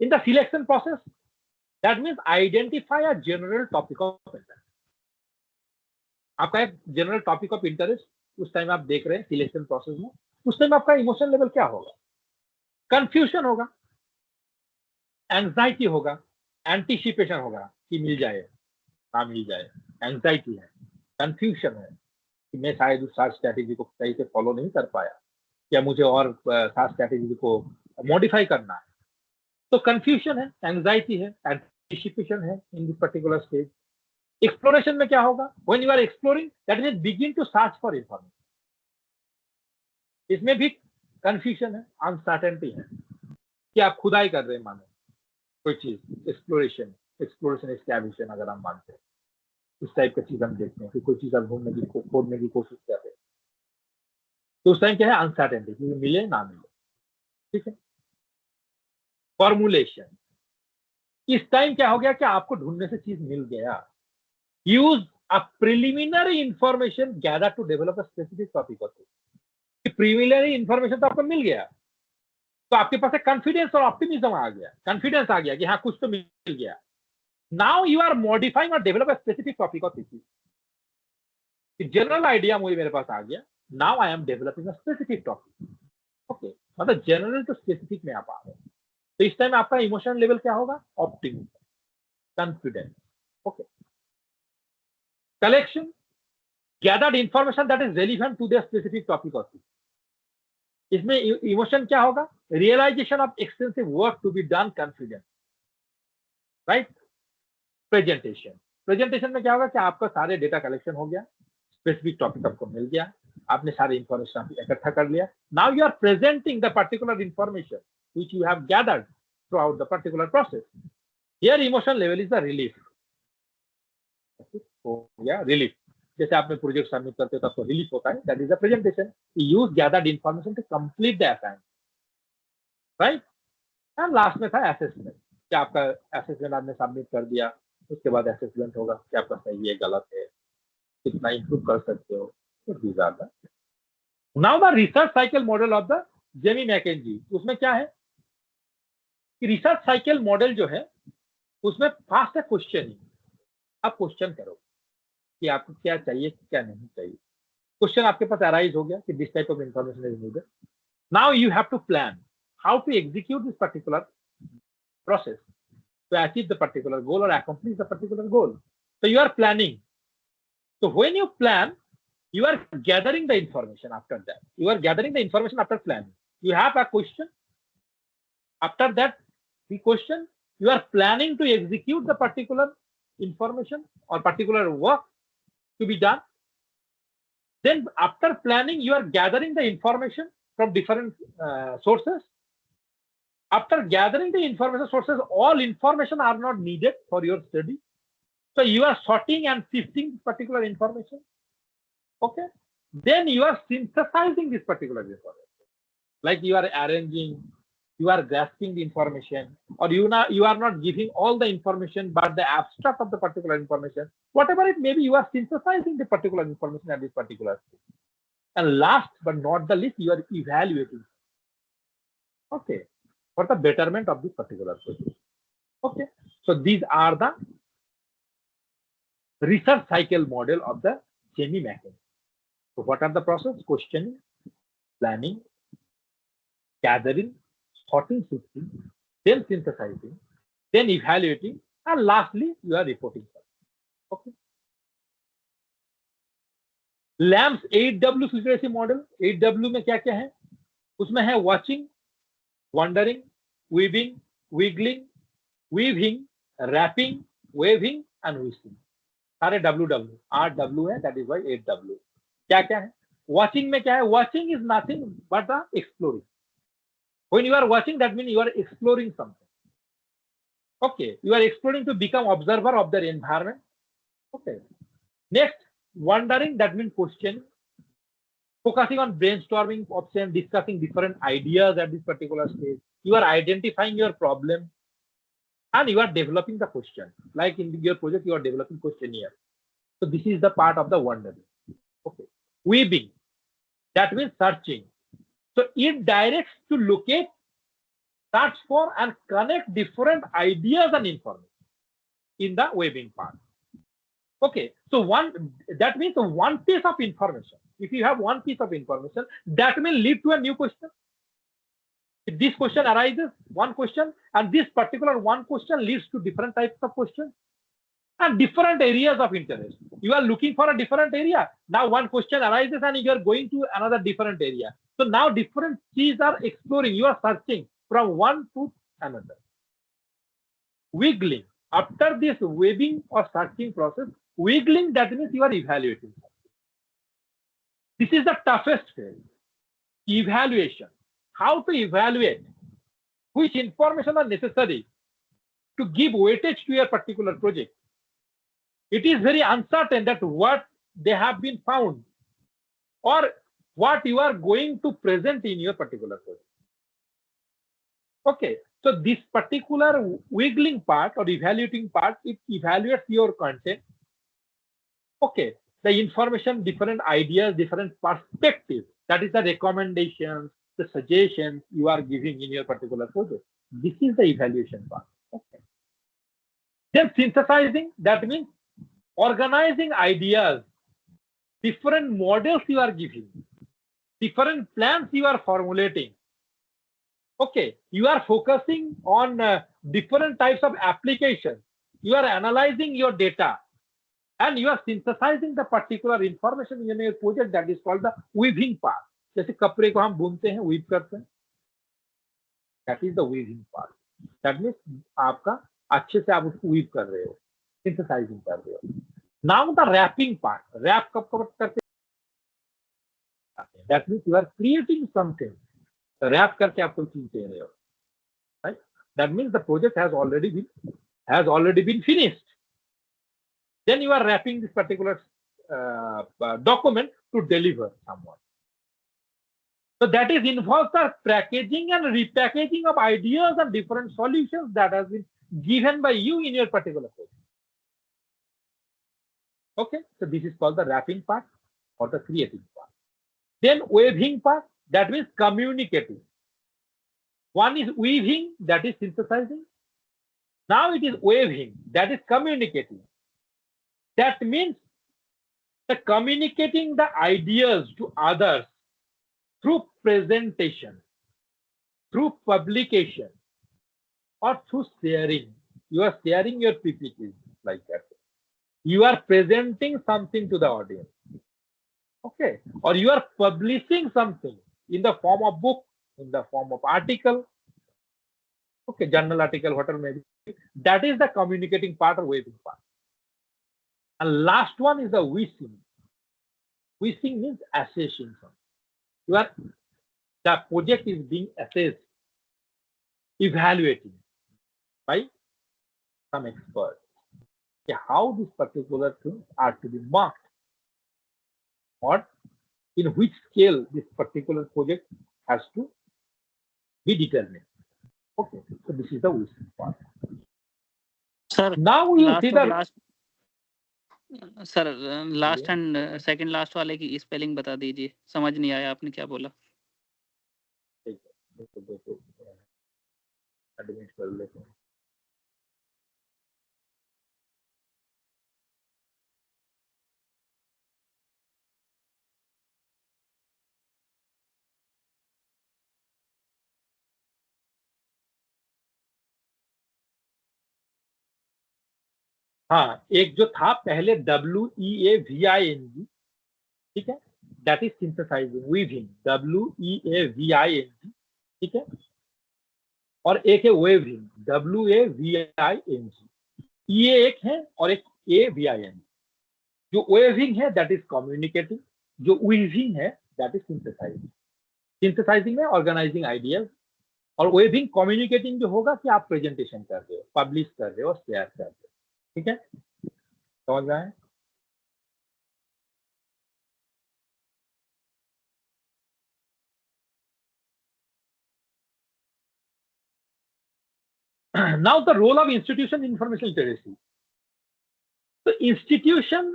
In the selection process, that means identify a general topic of interest. आपका एक general topic of interest उस time आप देख रहे हैं selection process में, उस time आपका इमोशन लेवल क्या होगा, कंफ्यूजन होगा, एंजाइटी होगा, एंटीसिपेशन होगा कि मिल जाए ना मिल जाए, एंजाइटी है, कंफ्यूजन है कि मैं शायद उस सार स्ट्रैटेजी को सही से फॉलो नहीं कर पाया, या मुझे और सार स्ट्रैटेजी को मॉडिफाई करना है, तो कंफ्यूजन है, एंजाइटी है, एंटीसिपेशन है in this particular stage. Exploration में क्या होगा, when you are exploring, that means begin to search for information, इसमें भी कंफ्यूजन है, अनसर्टेनिटी है कि आप खुदाई कर रहे हैं, मानो कोई चीज, एक्सप्लोरेशन एक्सकैवेशन अगर हम मानते हैं, इस टाइप की चीज हम देखते हैं कि कोई चीज आप ढूंढने की खोजने की कोशिश कर रहे हैं, तो उस टाइम क्या है, अनसर्टेनिटी कि मिले ना मिले, ठीक है। फॉर्मुलेशन, इस टाइम क्या हो गया कि आपको ढूंढने से चीज मिल गया, use a preliminary information gather to develop a specific topic of it. Preliminary information तो आपको मिल गया, तो आपके पास एक कॉन्फिडेंस और ऑप्टिमिज्म आ गया, कॉन्फिडेंस आ गया कि हाँ कुछ तो मिल गया। नाउ यू आर मॉडिफाइंग और develop a specific topic of it. General idea मुझे मेरे पास आ गया, now I am developing a specific topic. Okay, मतलब जनरल टू स्पेसिफिक में आप आ गए, तो इस टाइम आपका इमोशनल लेवल क्या होगा, optimism, confidence. Okay, collection, gathered information that is relevant to the specific topic of it. इसमें इमोशन क्या होगा, realization of extensive work to be done, confidence, right. Presentation, presentation में क्या होगा कि आपका सारे डेटा कलेक्शन हो गया, स्पेसिफिक टॉपिक आपको मिल गया, आपने सारे इंफॉर्मेशन इकट्ठा कर लिया, now you are presenting the particular information which you have gathered throughout the particular process. Here emotion level is the relief. So yeah, relief. जैसे आपने प्रोजेक्ट सबमिट करते हो तो रिलीफ होता है, that is the presentation. You use gathered information to complete the assignment, right? And last में था assessment, कि आपका assessment आपने सबमिट कर दिया, उसके बाद assessment होगा कि आपका सही है गलत है, कितना improve कर सकते हो, तो these are the. Now the research cycle model of the Jamie McKenzie, उसमें क्या है, कि रिसर्च साइकिल मॉडल जो है उसमें फास्ट है क्वेश्चन ही। आप क्वेश्चन करो कि आपको क्या चाहिए क्या नहीं चाहिए। क्वेश्चन आपके पास अराइज हो गया कि this type of information is needed. Now you have to plan how to execute this particular process to achieve the particular goal or accomplish the particular goal. So you are planning. So when you plan, you are gathering the information after that. You are gathering the information after planning. You have a question. After that, the question, you are planning to execute the particular information or particular work to be done. Then after planning, you are gathering the information from different sources. After gathering the information sources, all information are not needed for your study. So you are sorting and sifting this particular information. Okay. Then you are synthesizing this particular information. Like you are arranging, you are grasping the information, or you are not giving all the information, but the abstract of the particular information. Whatever it may be, you are synthesizing the particular information at this particular stage. And last but not the least, you are evaluating. Okay. For the betterment of this particular project. Okay. So these are the research cycle model of the semi-mechanism. So what are the process? Questioning, planning, gathering, sorting, sifting, then synthesizing, then evaluating, and lastly you are reporting. Okay. LAM's 8W literacy model, 8W में क्या क्या है? उसमें है watching, wondering, weaving, wiggling, weaving, wrapping, waving, and whistling. सारे WW, 8W है, that is why 8W. क्या क्या है? Watching में क्या है? Watching is nothing but the exploring. When you are watching, that means you are exploring something. Okay, you are exploring to become observer of their environment. Okay. Next, wondering, that means questioning. Focusing on brainstorming options, discussing different ideas at this particular stage. You are identifying your problem and you are developing the question. Like in your project, you are developing questionnaire. So this is the part of the wondering. Okay. Weaving, that means searching. So it directs to locate, search for, and connect different ideas and information in the weaving part. Okay, so that means one piece of information. If you have one piece of information, that will lead to a new question. If this question arises, one question, and this particular one question leads to different types of questions and different areas of interest. You are looking for a different area. Now one question arises and you are going to another different area. So now different trees are exploring. You are searching from one to another. Wiggling. After this weaving or searching process, wiggling, that means you are evaluating. This is the toughest phase. Evaluation. How to evaluate which information are necessary to give weightage to your particular project. It is very uncertain that what they have been found or what you are going to present in your particular project. Okay, so this particular wiggling part or evaluating part, it evaluates your content. Okay, the information, different ideas, different perspectives, that is the recommendations, the suggestions you are giving in your particular project. This is the evaluation part. Okay. Then synthesizing, that means organizing ideas, different models you are giving, different plans you are formulating. Okay, you are focusing on different types of applications. You are analyzing your data and you are synthesizing the particular information in your project. That is called the weaving part. जैसे कपड़े को हम बुनते हैं, weave करते हैं. That is the weaving part. That means आपका अच्छे से आप उसको weave कर रहे हो, synthesizing कर रहे हो. Now the wrapping part. Wrap कब करते हैं? That means you are creating something. Wrap करके आप कोई चीज दे रहे हो. Right? That means the project has already been finished. Then you are wrapping this particular document to deliver someone. So that is involves the packaging and repackaging of ideas and different solutions that has been given by you in your particular project. Okay, so this is called the wrapping part or the creating part. Then waving part, that means communicating. One is weaving, that is synthesizing. Now it is waving, that is communicating. That means the communicating the ideas to others through presentation, through publication, or through sharing. You are sharing your PPTs like that. You are presenting something to the audience. Okay. Or you are publishing something in the form of book, in the form of article. Okay, journal article, whatever maybe. That is the communicating part or waving part. And last one is the wishing. Wishing means assessing something. The project is being assessed, evaluating by some expert. How these particular things are to be marked, or in which scale this particular project has to be determined. Okay, so this is the wishing part. Sir, Now you see the sir last and second last वाले की spelling बता दीजिए, समझ नहीं आया आपने क्या बोला। एडमिट कर लेते हैं। हाँ, एक जो था पहले WEAVING, ठीक है, that is synthesising, weaving, WEAVING, ठीक है, और एक है वेविंग, WAVING। ये एक है और एक AVING। जो वेविंग है दैट इज कम्युनिकेटिंग, जो वीविंग है दैट इज सिंथेसाइजिंग। सिंथेसाइजिंग में ऑर्गेनाइजिंग आइडियाज, और वेविंग कम्युनिकेटिंग जो होगा कि आप प्रेजेंटेशन कर रहे हो, पब्लिश कर रहे हो, शेयर कर रहे हो। ठीक है, समझ में आए? Now the role of institution in information literacy. तो इंस्टीट्यूशन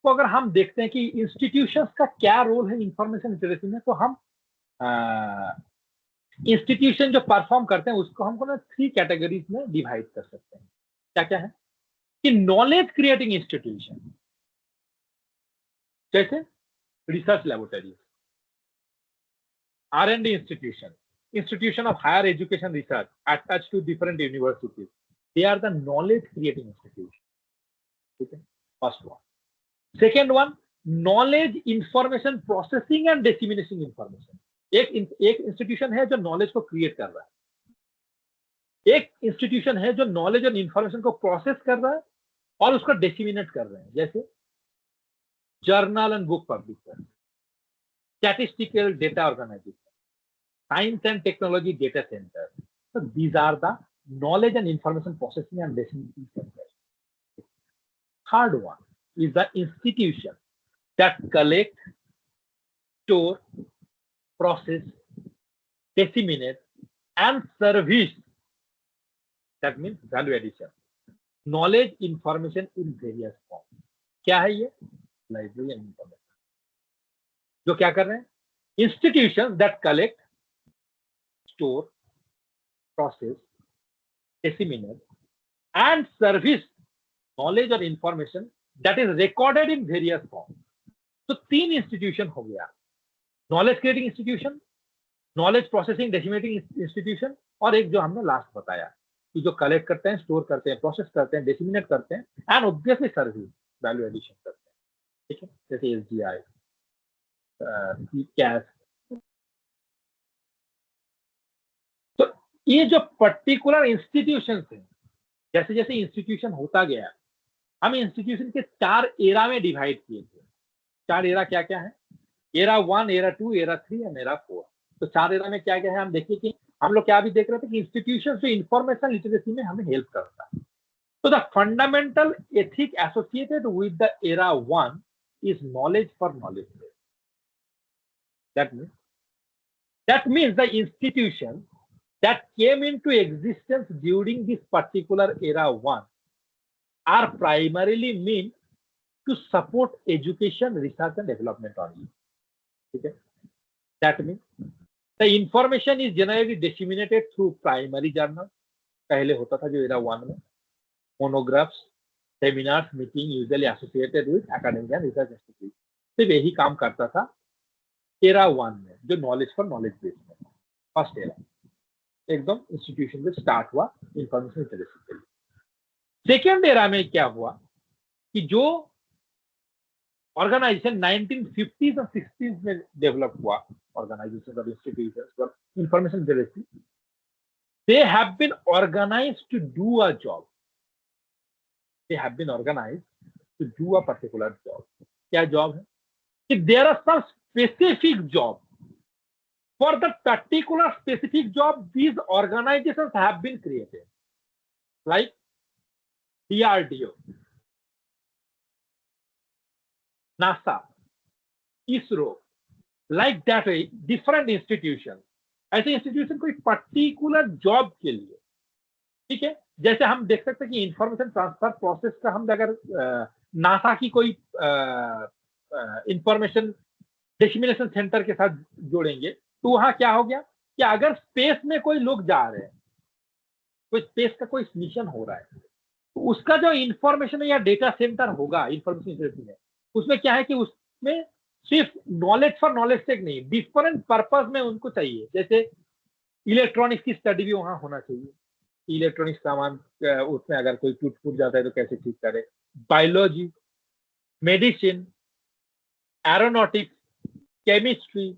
को अगर हम देखते हैं कि इंस्टीट्यूशंस का क्या रोल है इंफॉर्मेशन लिटरेसी में, तो हम इंस्टीट्यूशन जो परफॉर्म करते हैं उसको हमको ना 3 कैटेगरीज में डिवाइड कर सकते हैं। क्या क्या है कि नॉलेज क्रिएटिंग इंस्टीट्यूशन, जैसे research laboratories, R&D institution, institution of higher education research attached to different universities. They are the knowledge creating institution. Okay, first one. Second one, knowledge information processing and dissemination information. एक institution है जो knowledge को create कर रहा है, एक institution है जो नॉलेज और इंफॉर्मेशन को प्रोसेस कर रहा है और उसको डिसेमिनेट कर रहे हैं, जैसे journal and book publisher, statistical data organization, science and technology data center. So these are the knowledge and information processing and dissemination centers. Third one is the institution that collect, store, process, disseminate, and service. That means value addition. Knowledge, information in various forms. क्या है ये? Library and information. जो क्या कर रहे हैं? Institutions that collect, store, process, disseminate, and service knowledge or information that is recorded in various forms. तो 3 institution हो गया, knowledge creating institution, knowledge processing disseminating institution, और एक जो हमने लास्ट बताया कि जो कलेक्ट करते हैं, स्टोर करते हैं, प्रोसेस करते हैं, डिसेमिनेट करते हैं, and obviously service value addition करते हैं। ठीक है, जैसे SGI, कैश। ये जो पर्टिकुलर इंस्टीट्यूशन है, जैसे जैसे इंस्टीट्यूशन होता गया, हम इंस्टीट्यूशन के 4 एरा में डिवाइड किए थे। 4 एरा क्या क्या है? Era 1, era 2, era 3 and era 4। तो 4 एरा में क्या क्या है हम देखिए कि हम लोग क्या भी देख रहे थे कि इंस्टीट्यूशन जो इंफॉर्मेशन लिटरेसी में हमें हेल्प करता है। तो the fundamental ethic associated with the era 1 is knowledge for knowledge. That means the institution that came into existence during this particular era 1 are primarily meant to support education, research and development only. Okay? That means The information is generally disseminated through primary journal. पहले होता था जो era 1 में, monographs, seminars, meeting usually associated with academic and research institutes. सिर्फ यही काम करता था era 1 में, जो knowledge for knowledge base में, फर्स्ट era एकदम इंस्टीट्यूशन में स्टार्ट हुआ इंफॉर्मेशन लिटरेसी के लिए। सेकेंड एरा में क्या हुआ कि जो ऑर्गेनाइजेशन 1950s और 60s में डेवलप हुआ, ऑर्गेनाइजेशन और institutions for information literacy, they have been organized to do a job, they have been organized to do a particular job. क्या जॉब है कि there are some specific job. For the particular specific job, these organizations have been created, like DRDO, NASA, ISRO, like that way, different institutions. ऐसे institution कोई particular job के लिए, ठीक है, जैसे हम देख सकते हैं कि इंफॉर्मेशन ट्रांसफर प्रोसेस का हम अगर नासा की कोई इंफॉर्मेशन डिसमिनेशन सेंटर के साथ जोड़ेंगे तो वहां क्या हो गया कि अगर स्पेस में कोई लोग जा रहे हैं, कोई स्पेस का कोई मिशन हो रहा है, तो उसका जो इंफॉर्मेशन या डेटा सेंटर होगा इंफॉर्मेशन में, उसमें क्या है कि उसमें सिर्फ नॉलेज फॉर नॉलेज सेक नहीं, डिफरेंट पर्पस में उनको चाहिए। जैसे इलेक्ट्रॉनिक्स की स्टडी भी वहां होना चाहिए, इलेक्ट्रॉनिक सामान उसमें अगर कोई टूट फूट जाता है तो कैसे ठीक करे, biology, medicine, aeronautics, chemistry,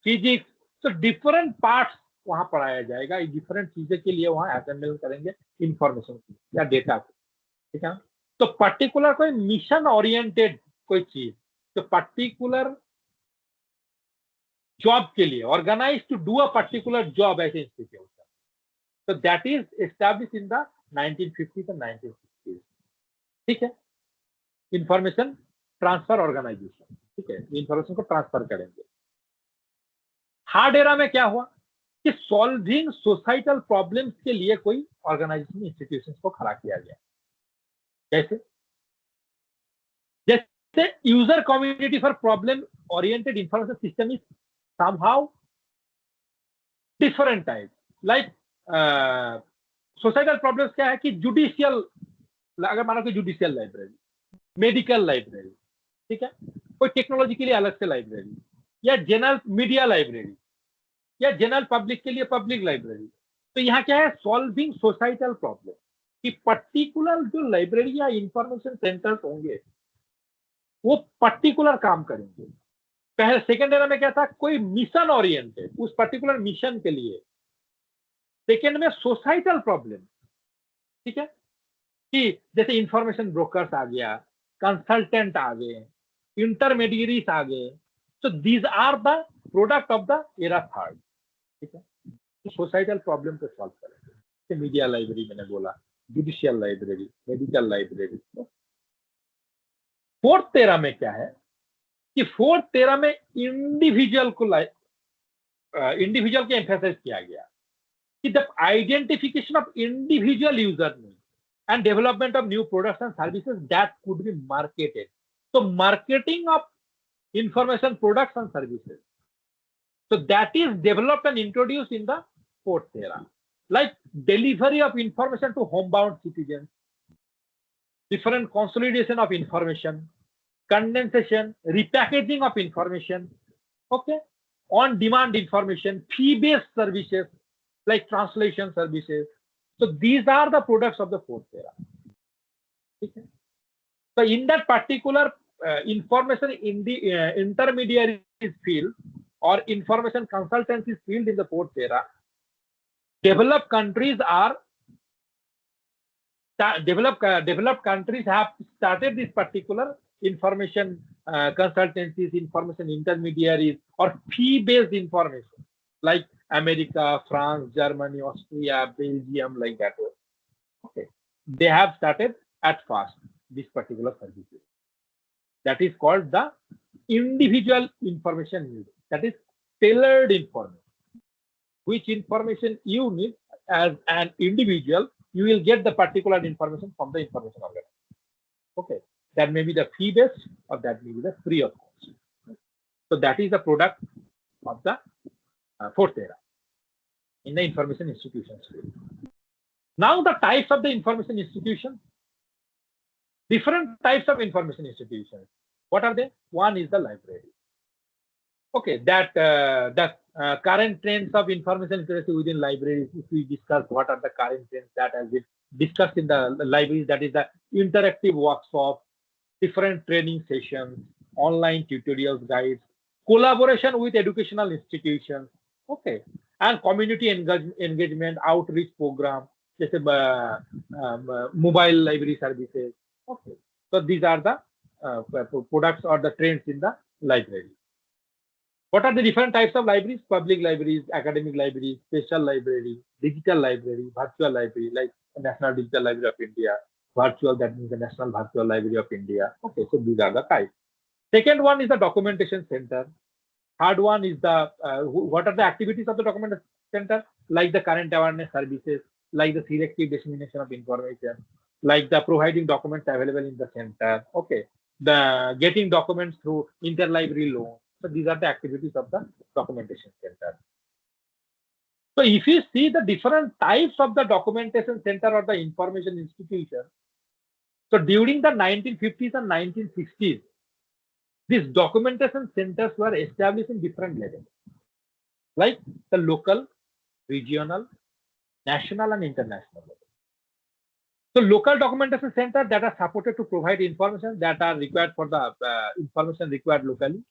physics, तो डिफरेंट पार्ट्स वहां पढ़ाया जाएगा। डिफरेंट चीजें के लिए वहां असेंबल करेंगे इंफॉर्मेशन की या डेटा को, ठीक है। तो पर्टिकुलर कोई मिशन ओरिएंटेड कोई चीज, तो पर्टिकुलर जॉब के लिए organize to do a particular job ऐसे इंस्टीट्यूशन, तो that is establish in the 1950s and 1960s, ठीक है। इंफॉर्मेशन ट्रांसफर ऑर्गेनाइजेशन, ठीक है, इंफॉर्मेशन को ट्रांसफर करेंगे। हार्ड एरा में क्या हुआ कि सॉल्विंग सोसाइटल प्रॉब्लम्स के लिए कोई ऑर्गेनाइजेशन इंस्टीट्यूशंस को खड़ा किया गया। जैसे user community for problem oriented information system is somehow different type, like societal problems क्या है कि जुडिशियल, अगर मानो कि जुडिशियल लाइब्रेरी, मेडिकल लाइब्रेरी, ठीक है, कोई टेक्नोलॉजी के लिए अलग से लाइब्रेरी, या जनरल मीडिया लाइब्रेरी, या जनरल पब्लिक के लिए पब्लिक लाइब्रेरी। तो यहाँ क्या है, सॉल्विंग सोसाइटल प्रॉब्लम कि पर्टिकुलर जो लाइब्रेरी या इंफॉर्मेशन सेंटर्स होंगे वो पर्टिकुलर काम करेंगे। पहले सेकेंड एरा में क्या था, कोई मिशन ओरिएंटेड, उस पर्टिकुलर मिशन के लिए। सेकेंड में सोसाइटल प्रॉब्लम, ठीक है, कि जैसे इंफॉर्मेशन ब्रोकर्स आ गया, कंसल्टेंट आ गए, इंटरमीडिएरीज आ गए, so these are the product of the era third, ठीक है। तो सोसाइटल प्रॉब्लम को सॉल्व करेंगे। मीडिया लाइब्रेरी मैंने बोला, judicial library, medical library. Fourth era में क्या है कि फोर्थ एरा में इंडिविजुअल को इंडिविजुअल के एम्फेसाइज किया गया कि the identification of individual user need and development of new products and services that could be marketed. तो marketing of information products and services, so that is developed and introduced in the fourth era, like delivery of information to homebound citizens, different consolidation of information, condensation, repackaging of information, okay, on demand information, fee based services like translation services. So these are the products of the fourth era, okay. So in that particular information in the intermediary field or information consultancy field in the fourth era, developed countries have started this particular information consultancies, information intermediaries, or fee-based information like America, France, Germany, Austria, Belgium, like that. Okay, they have started at first this particular services. That is called the individual information need. That is tailored information. Which information you need as an individual, you will get the particular information from the information organization. Okay, that may be the fee-based or that may be the free of cost. So that is the product of the fourth era in the information institutions field. Now the types of the information institutions, different types of information institutions. What are they? One is the library. Okay, that the current trends of information literacy within libraries, if we discuss what are the current trends that has been discussed in the libraries, that is the interactive workshop, different training sessions, online tutorials, guides, collaboration with educational institutions, okay, and community engagement, outreach program, just mobile library services, okay. So these are the products or the trends in the library. What are the different types of libraries? Public libraries, academic libraries, special library, digital library, virtual library, like the National Digital Library of India. Virtual, that means the National Virtual Library of India. Okay, so these are the types. Second one is the documentation center. Third one is the, what are the activities of the documentation center? Like the current awareness services, like the selective dissemination of information, like the providing documents available in the center. Okay, the getting documents through interlibrary loan. So these are the activities of the documentation center. So if you see the different types of the documentation center or the information institution, so during the 1950s and 1960s, these documentation centers were established in different levels, like the local, regional, national, and international level. So local documentation centers that are supported to provide information that are required for the information required locally.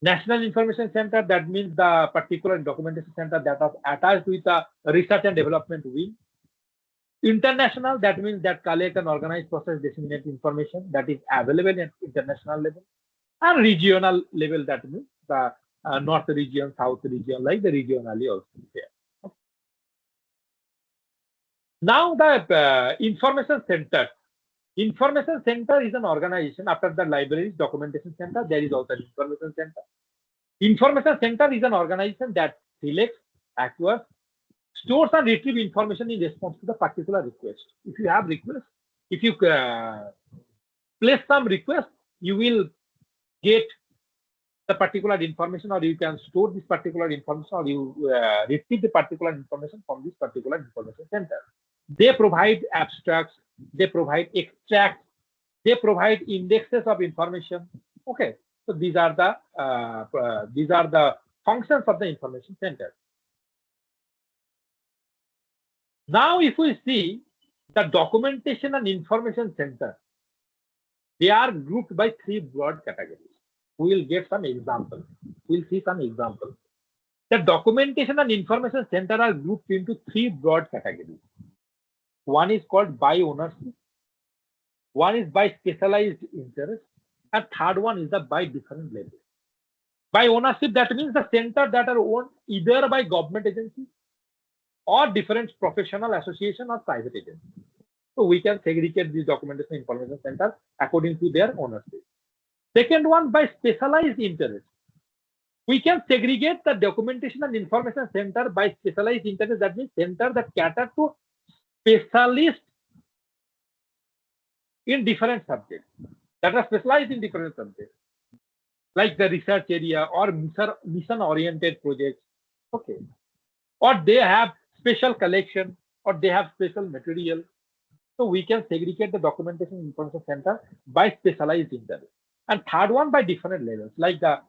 National Information Center, that means the particular documentation center that is attached with a research and development wing. International, that means that collect and organize, process, disseminate information that is available at international level. And regional level, that means the north region, south region, like the regionally also there. Okay. Now the information center. Information center is an organization after the libraries, documentation center. There is also an information center. Information center is an organization that selects, acquires, stores and retrieves information in response to the particular request. If you have request, if you place some request, you will get the particular information, or you can store this particular information, or you retrieve the particular information from this particular information center. They provide abstracts, they provide extracts, they provide indexes of information. Okay, so these are the functions of the information center. Now, if we see the documentation and information center, they are grouped by three broad categories. We will get some examples. We'll see some examples. The documentation and information center are grouped into three broad categories. One is called by ownership, one is by specialized interest, and third one is the by different labels. By ownership, that means the center that are owned either by government agencies or different professional association or private agencies. So we can segregate these documentation information centers according to their ownership. Second one, by specialized interest. We can segregate the documentation and information center by specialized interest. That means center that cater to specialists in different subjects, that are specialized in different subjects, like the research area or mission-oriented projects. Okay, or they have special collection, or they have special material. So we can segregate the documentation information center by specialized interest. And third one, by different levels, like the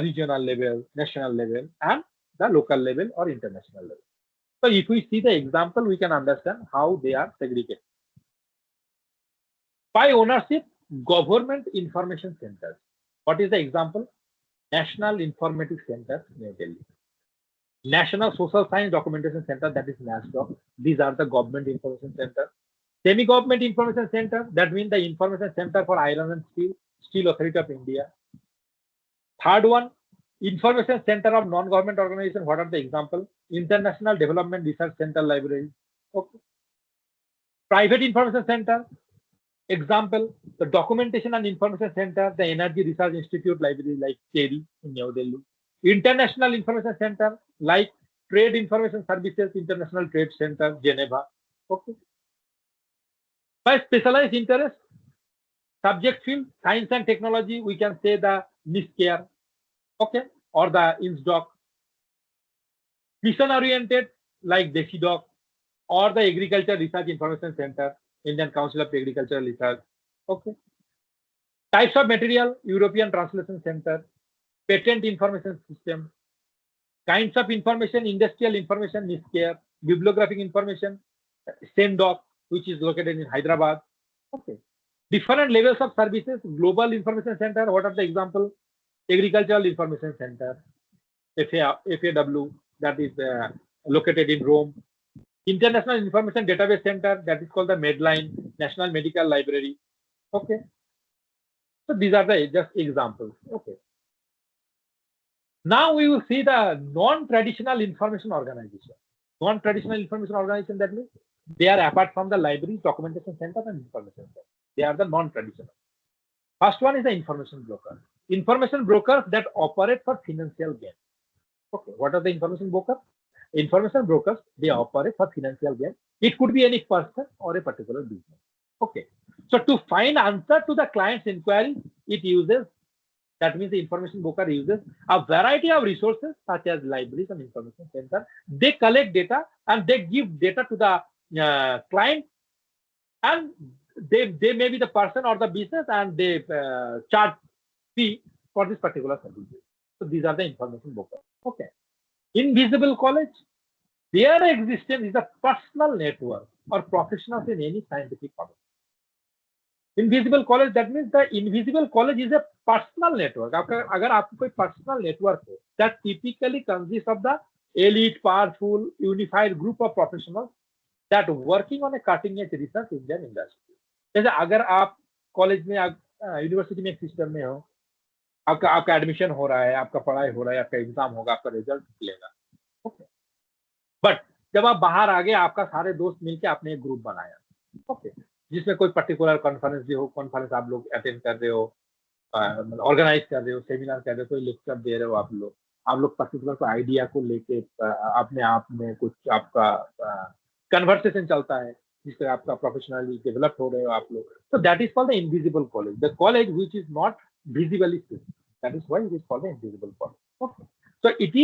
regional level, national level, and the local level or international level. So if we see the example, we can understand how they are segregated. By ownership, government information centers. What is the example? National Informatics Center, New Delhi. National Social Science Documentation Center, that is NASDOC. These are the government information centers. Semi-government information center, that means the information center for iron and steel, Steel Authority of India. Third one, information center of non-government organization. What are the examples? International Development Research Center Library. Okay. Private information center, example, the Documentation and Information Center, the Energy Research Institute Library, like TERI in New Delhi. International Information Center, like Trade Information Services International Trade Center, Geneva. Okay. By specialized interest, subject field, science and technology, we can say the MLISc, okay, or the INSDOC. Mission oriented like DECIDOC or the Agriculture Research Information Center, Indian Council of Agricultural Research. Okay. Types of material, European Translation Center, Patent Information System, kinds of information, industrial information, NISCARE, bibliographic information, SENDOC, which is located in Hyderabad. Okay. Different levels of services, Global Information Center, what are the example? Agricultural Information Center, FAW, that is located in Rome. International Information Database Center, that is called the Medline, National Medical Library. Okay. So these are the just examples. Okay. Now we will see the non-traditional information organization. Non-traditional information organization, that means they are apart from the libraries, documentation center, and information center. They are the non-traditional. First one is the information broker. Information brokers that operate for financial gain. Okay, what are the information brokers? Information brokers, they operate for financial gain. It could be any person or a particular business. Okay, so to find answer to the client's inquiry, it uses, that means the information broker uses a variety of resources such as libraries and information center. They collect data and they give data to the client, and they may be the person or the business, and they charge fee for this particular service. So these are the information brokers. Okay. Invisible college, their existence is a personal network or professionals in any scientific college. Invisible college, that means the invisible college is a personal network. अगर आपको कोई personal network हो, that typically consists of the elite, powerful, unified group of professionals that working on a cutting edge research in their industry. जैसे अगर आप college में, university में एक सिस्टम में हो, आपका एडमिशन हो रहा है, आपका पढ़ाई हो रहा है, आपका एग्जाम होगा, आपका रिजल्ट मिलेगा. ओके. बट जब आप बाहर आ गए, आपका सारे दोस्त मिलकर आपने एक ग्रुप बनाया. ओके. जिसमें कोई पर्टिकुलर कॉन्फ्रेंस भी हो, कॉन्फ्रेंस आप लोग अटेंड कर रहे हो, ऑर्गेनाइज कर रहे हो, सेमिनार कर रहे हो, कोई लेक्चर दे रहे हो, आप लोग पर्टिकुलर कोई आइडिया को लेके अपने आप में कुछ आपका कन्वर्सेशन चलता है, जिससे आपका प्रोफेशनली डेवलप हो रहे हो आप लोग. So that is called the invisible college, the college which is not visibly seen. That is why it is called the invisible college. Okay. So it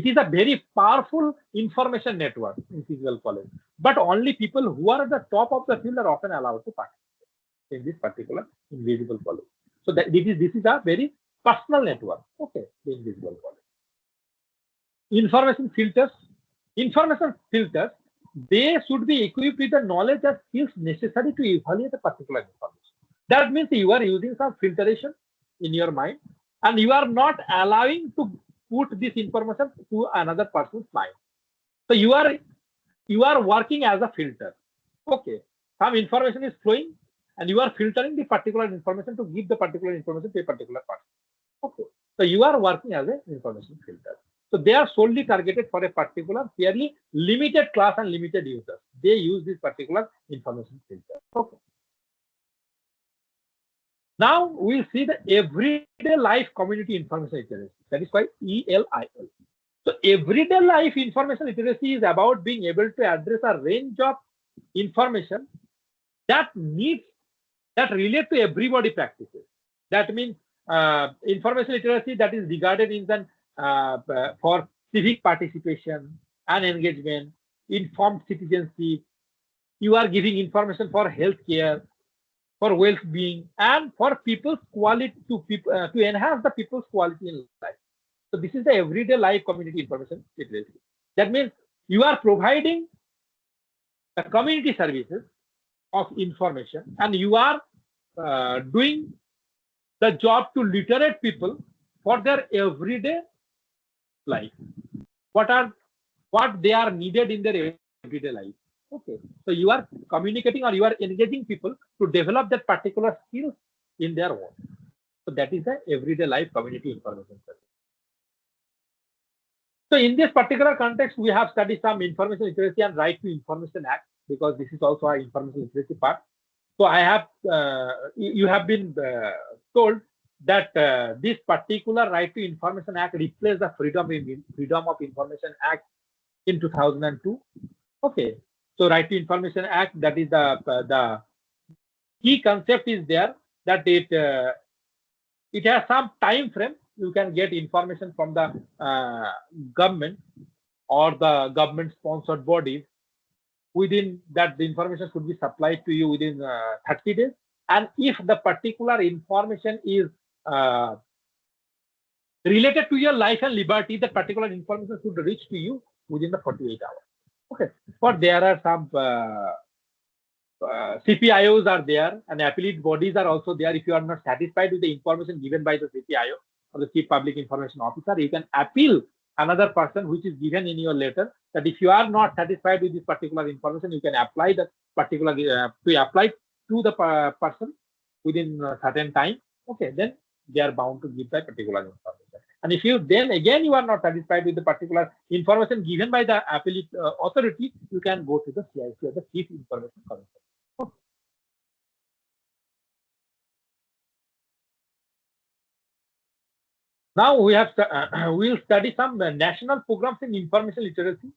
is a very powerful information network, invisible college. But only people who are at the top of the field are often allowed to participate in this particular invisible college. So that this is a very personal network. Okay, the invisible college. Information filters. Information filters, they should be equipped with the knowledge and skills necessary to evaluate a particular information. That means you are using some filtration in your mind, and you are not allowing to put this information to another person's mind. So you are working as a filter. Okay, some information is flowing, and you are filtering the particular information to give the particular information to a particular person. Okay, so you are working as an information filter. So they are solely targeted for a particular, fairly limited class and limited users. They use this particular information filter. Okay. Now we'll see the everyday life community information literacy. That is why ELIL. So everyday life information literacy is about being able to address a range of information that relate to everybody practices. That means information literacy that is regarded in the for civic participation and engagement, informed citizenship. You are giving information for healthcare, for well-being, and for people's quality to enhance the people's quality in life. So this is the everyday life community information literacy. That means you are providing the community services of information, and you are doing the job to literate people for their everyday life. What they are needed in their everyday life. Okay, so you are communicating or you are engaging people to develop that particular skill in their own. So that is the everyday life community information service. So in this particular context, we have studied some information literacy and right to information act, because this is also our information literacy part. So I have you have been told that this particular right to information act replaced the freedom of information act in 2002. Okay. So right to information act, that is the key concept is there, that it has some time frame you can get information from the government or the government sponsored bodies. Within that, the information should be supplied to you within 30 days. And if the particular information is related to your life and liberty, that particular information should reach to you within the 48 hours. Okay. But there are some CPIOs are there and appellate bodies are also there. If you are not satisfied with the information given by the CPIO or the Chief Public Information Officer, you can appeal another person which is given in your letter, that if you are not satisfied with this particular information, you can apply that particular to the person within a certain time. Okay, then they are bound to give that particular information. And if you then again you are not satisfied with the particular information given by the appellate authority, you can go to the CIC or the Chief Information Commissioner. Okay. Now we have we'll study some national programs in information literacy.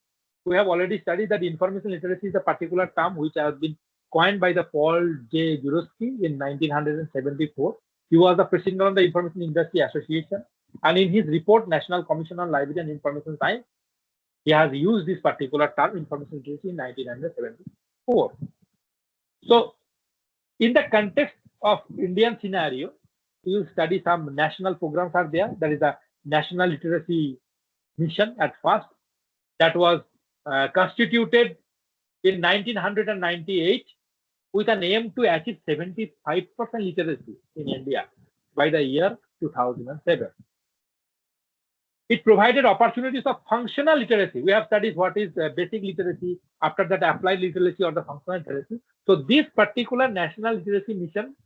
We have already studied that information literacy is a particular term which has been coined by the Paul J. Jurowski in 1974. He was the president of the Information Industry Association, and in his report, National Commission on Library and Information Science, he has used this particular term, information literacy, in 1974. So, in the context of Indian scenario, we will study some national programs are there. There is a National Literacy Mission at first that was constituted in 1998 with an aim to achieve 75% literacy in India by the year 2007. It provided opportunities of functional literacy. We have studied what is basic literacy, after that applied literacy or the functional literacy. So this particular National Literacy Mission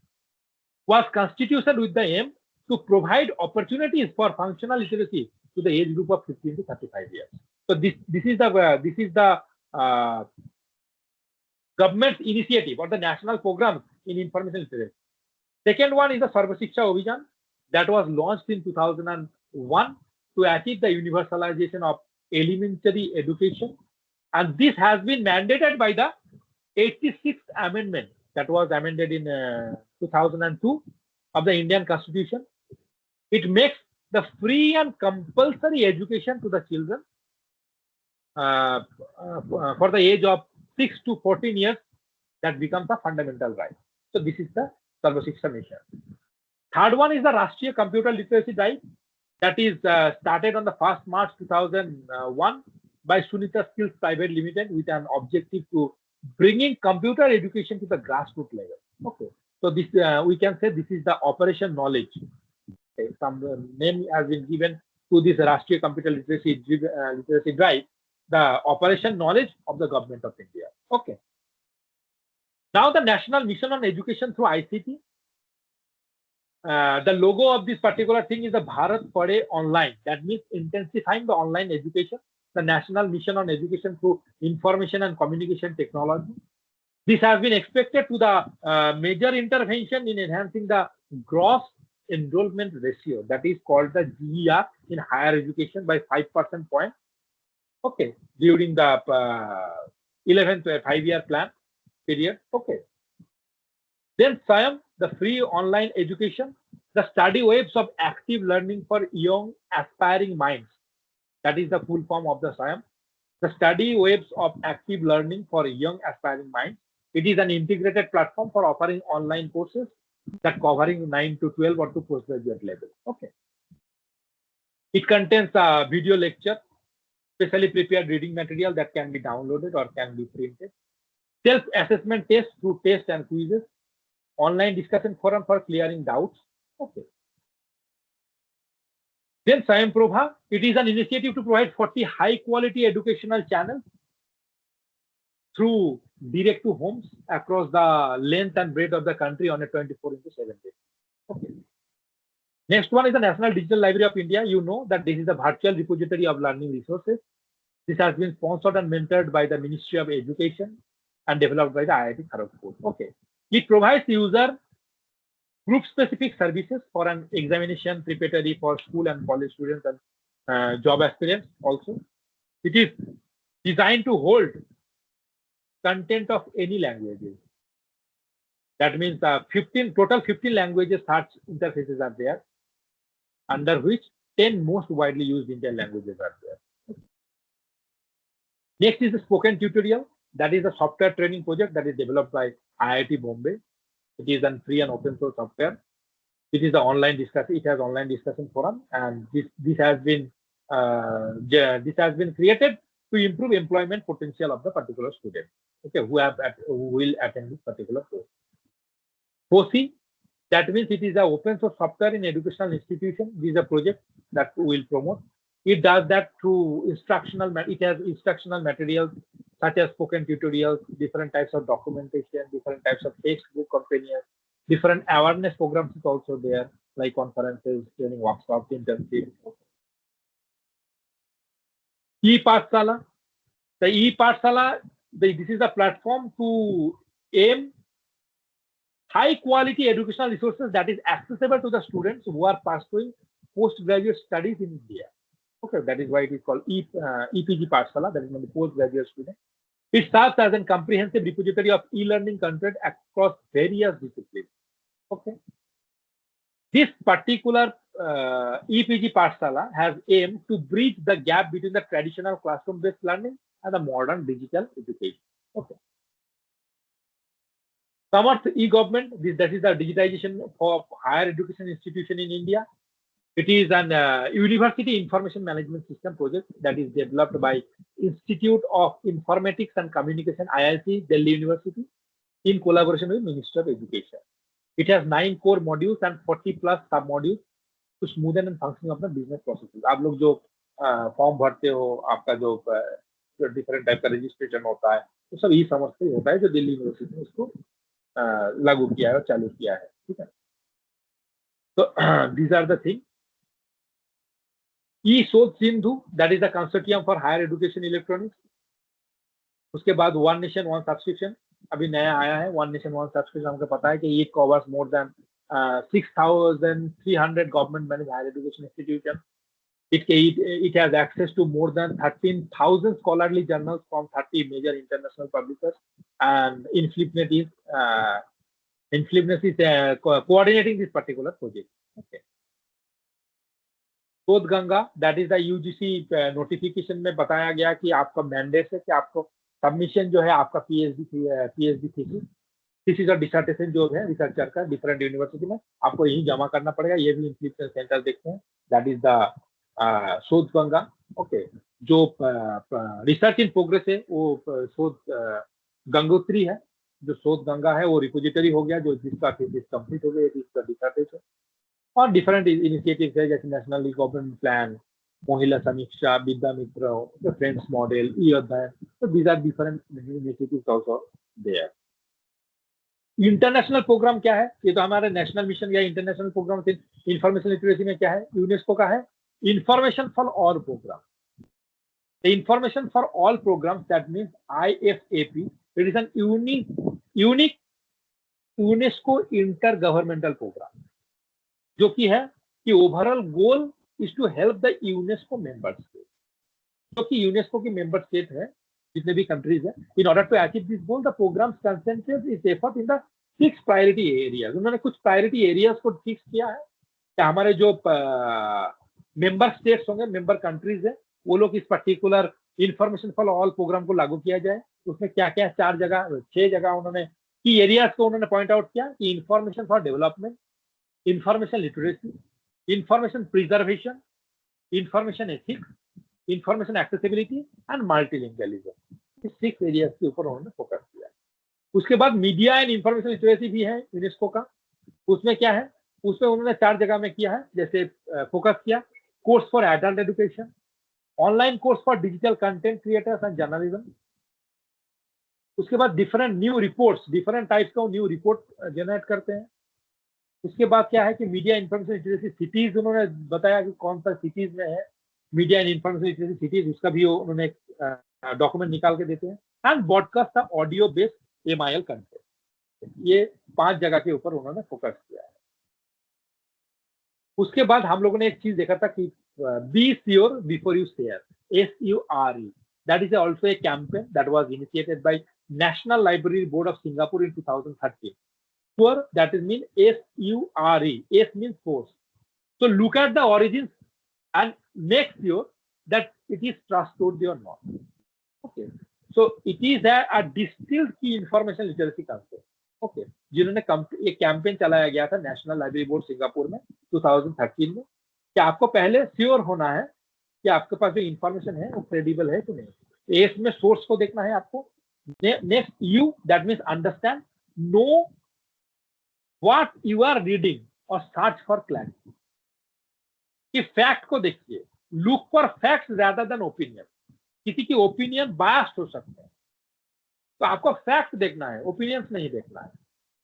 was constituted with the aim to provide opportunities for functional literacy to the age group of 15 to 35 years. So this is the government's initiative or the national program in information literacy. Second one is the Sarva Shiksha Abhiyan that was launched in 2001 to achieve the universalization of elementary education, and this has been mandated by the 86th Amendment that was amended in 2002 of the Indian Constitution. It makes the free and compulsory education to the children for the age of 6 to 14 years, that becomes a fundamental right. So this is the Sarva Shiksha Mission. Third one is the Rashtriya Computer Literacy Drive that is started on the 1st March 2001 by Sunita Skills Private Limited with an objective to bringing computer education to the grassroots level. Okay, so this we can say this is the Operation Knowledge. Okay, some name has been given to this Rashtriya Computer Literacy Drive, the Operation Knowledge of the Government of India. Okay. Now the National Mission on Education through ICT. The logo of this particular thing is the Bharat Padhe Online. That means intensifying the online education. The National Mission on Education through Information and Communication Technology. This has been expected to the major intervention in enhancing the gross enrollment ratio, that is called the GER in higher education by 5% point. Okay, during the 11th 5-year plan period. Okay. Then SEM, the free online education, the study waves of active learning for young aspiring minds. That is the full form of the SEM. The study waves of active learning for young aspiring minds. It is an integrated platform for offering online courses that covering 9 to 12 or to postgraduate level. Okay. It contains a video lecture, specially prepared reading material that can be downloaded or can be printed. Self-assessment tests through tests and quizzes. Online discussion forum for clearing doubts. Okay. Then SEM Prabha, it is an initiative to provide 40 high-quality educational channels through direct to homes across the length and breadth of the country on a 24/7 basis. Okay. Next one is the National Digital Library of India. You know that this is a virtual repository of learning resources. This has been sponsored and mentored by the Ministry of Education and developed by the IIT Kharagpur. Okay. It provides user group-specific services for an examination preparatory for school and college students and job aspirants also. It is designed to hold content of any languages. That means total 15 languages search interfaces are there. under which 10 most widely used Indian languages are there. Next is the spoken tutorial. That is a software training project that is developed by IIT Bombay. It is a free and open source software. It is the online discussion. It has online discussion forum, and this has been created to improve employment potential of the particular student. Okay, who will attend this particular course. FOSI, that means it is an open source software in educational institution. This is a project that we will promote. It does that through instructional. It has instructional materials such as spoken tutorials, different types of documentation, different types of textbook companions, different awareness programs is also there, like conferences, training workshops, internships. E-Pathshala. The E-Pathshala, this is a platform to aim high quality educational resources that is accessible to the students who are pursuing postgraduate studies in India. Okay, that is why it is called EPG Pathshala, that is the postgraduate student. It serves as a comprehensive repository of e-learning content across various disciplines. Okay. This particular EPG Pathshala has aimed to bridge the gap between the traditional classroom-based learning and the modern digital education. Okay. Samarth e-government, that is the digitization of higher education institution in India. It is an university information management system project that is developed by Institute of Informatics and Communication, IIT Delhi University, in collaboration with Ministry of Education. It has 9 core modules and 40 plus sub modules to smoothen and functioning of the business processes. आप लोग जो form भरते हो, आपका जो different type का registration होता है, तो सब ई समझ से होता है जो दिल्ली यूनिवर्सिटी ने उसको लागू किया है और चालू किया है. ठीक है. So these are the things. E-Shod Sindhu, that is the consortium for higher education electronics. उसके बाद वन नेशन वन सब्सक्रिप्शन अभी नया आया है. वन नेशन वन सब्सक्रिप्शन हमको पता है कि it covers more than 6,300 government managed higher education institutions. It has access to more than 13,000 scholarly journals from 30 major international publishers, and Inflipnet is coordinating this particular project. Okay. शोध Ganga, that is the UGC notification में बताया गया कि आपका mandate है कि आपको submission जो है आपका पीएचडी थीसिस और डिसर्टेशन जो है रिसर्चर का डिफरेंट यूनिवर्सिटी में आपको यही जमा करना पड़ेगा. ये भी इंस्टीट्यूशन सेंटर देखते हैं. दैट इज द शोध गंगा. ओके. जो रिसर्च इन प्रोग्रेस है वो शोध गंगोत्री है. जो शोध गंगा है वो रिपोजिटरी हो गया, जो जिसका थीसिस कंप्लीट हो गया, जिसका डिसर्टेशन और डिफरेंट इनिशिएटिव्स है जैसे नेशनल गवर्नमेंट प्लान, महिला समीक्षा, विद्या मित्र, फ्रेंड्स मॉडल, ई अध्ययन. तो these are different initiatives also there. International program क्या है? ये तो हमारे नेशनल मिशन या इंटरनेशनल प्रोग्राम इंफॉर्मेशन लिटरेसी में क्या है? यूनेस्को का है information for all program. Information for all programs, that means IFAP. It is an unique UNESCO inter governmental program, जो कि है कि overall goal is to help the UNESCO member state. जो कि यूनेस्को की मेंबर स्टेट है, जितने भी कंट्रीज है, in order to achieve this goal the program concentrate its effort in the 6 priority areas. उन्होंने कुछ प्रायोरिटी एरियाज को फिक्स किया है कि हमारे जो मेंबर स्टेट्स होंगे, मेंबर कंट्रीज है, वो लोग इस particular information for all programme को लागू किया जाए. उसमें क्या क्या 6 जगह उन्होंने की एरियाज को उन्होंने पॉइंट आउट किया कि information for development, information literacy, information preservation, information ethics, information accessibility and multilingualism. इस 6 एरियाज के ऊपर उन्होंने फोकस किया. उसके बाद मीडिया एंड इंफॉर्मेशन लिटरेसी भी है यूनेस्को का. उसमें क्या है? उसमें उन्होंने 4 जगह में किया है. जैसे फोकस किया course for adult education, online course for digital content creators and journalism. उसके बाद different new reports, different types का न्यू रिपोर्ट जनरेट करते हैं. उसके बाद क्या है कि मीडिया इंफॉर्मेशन लिटरेसी सिटीज, उन्होंने बताया कि कौन सा सिटीज में है media and information literacy cities, उसका भी उन्होंने डॉक्यूमेंट निकाल के देते हैं. एंड ब्रॉडकास्ट का ऑडियो बेस्ड MIL कंटेंट. ये 5 जगह के ऊपर उन्होंने फोकस किया है. उसके बाद हम लोगों ने एक चीज देखा था कि be sure before you share, SURE. That is also a campaign that was initiated by national library board of Singapore in 2013. Sure, that is mean SURE. S means force. So look at the origins and make sure that it is trustworthy or not. Okay. So it is a distilled key information literacy concept. Okay. जिन्होंने एक campaign चलाया गया था national library board Singapore में 2013 में कि आपको पहले श्योर होना है कि आपके पास जो इंफॉर्मेशन है वो क्रेडिबल है कि नहीं. इसमें सोर्स को देखना है आपको. Next you that means understand know what you are reading और सर्च फॉर क्लैरिटी. कि फैक्ट को देखिए. Look for facts rather than opinion. किसी की ओपिनियन बायस्ड हो सकते हैं, तो आपको फैक्ट देखना है, ओपिनियंस नहीं देखना है.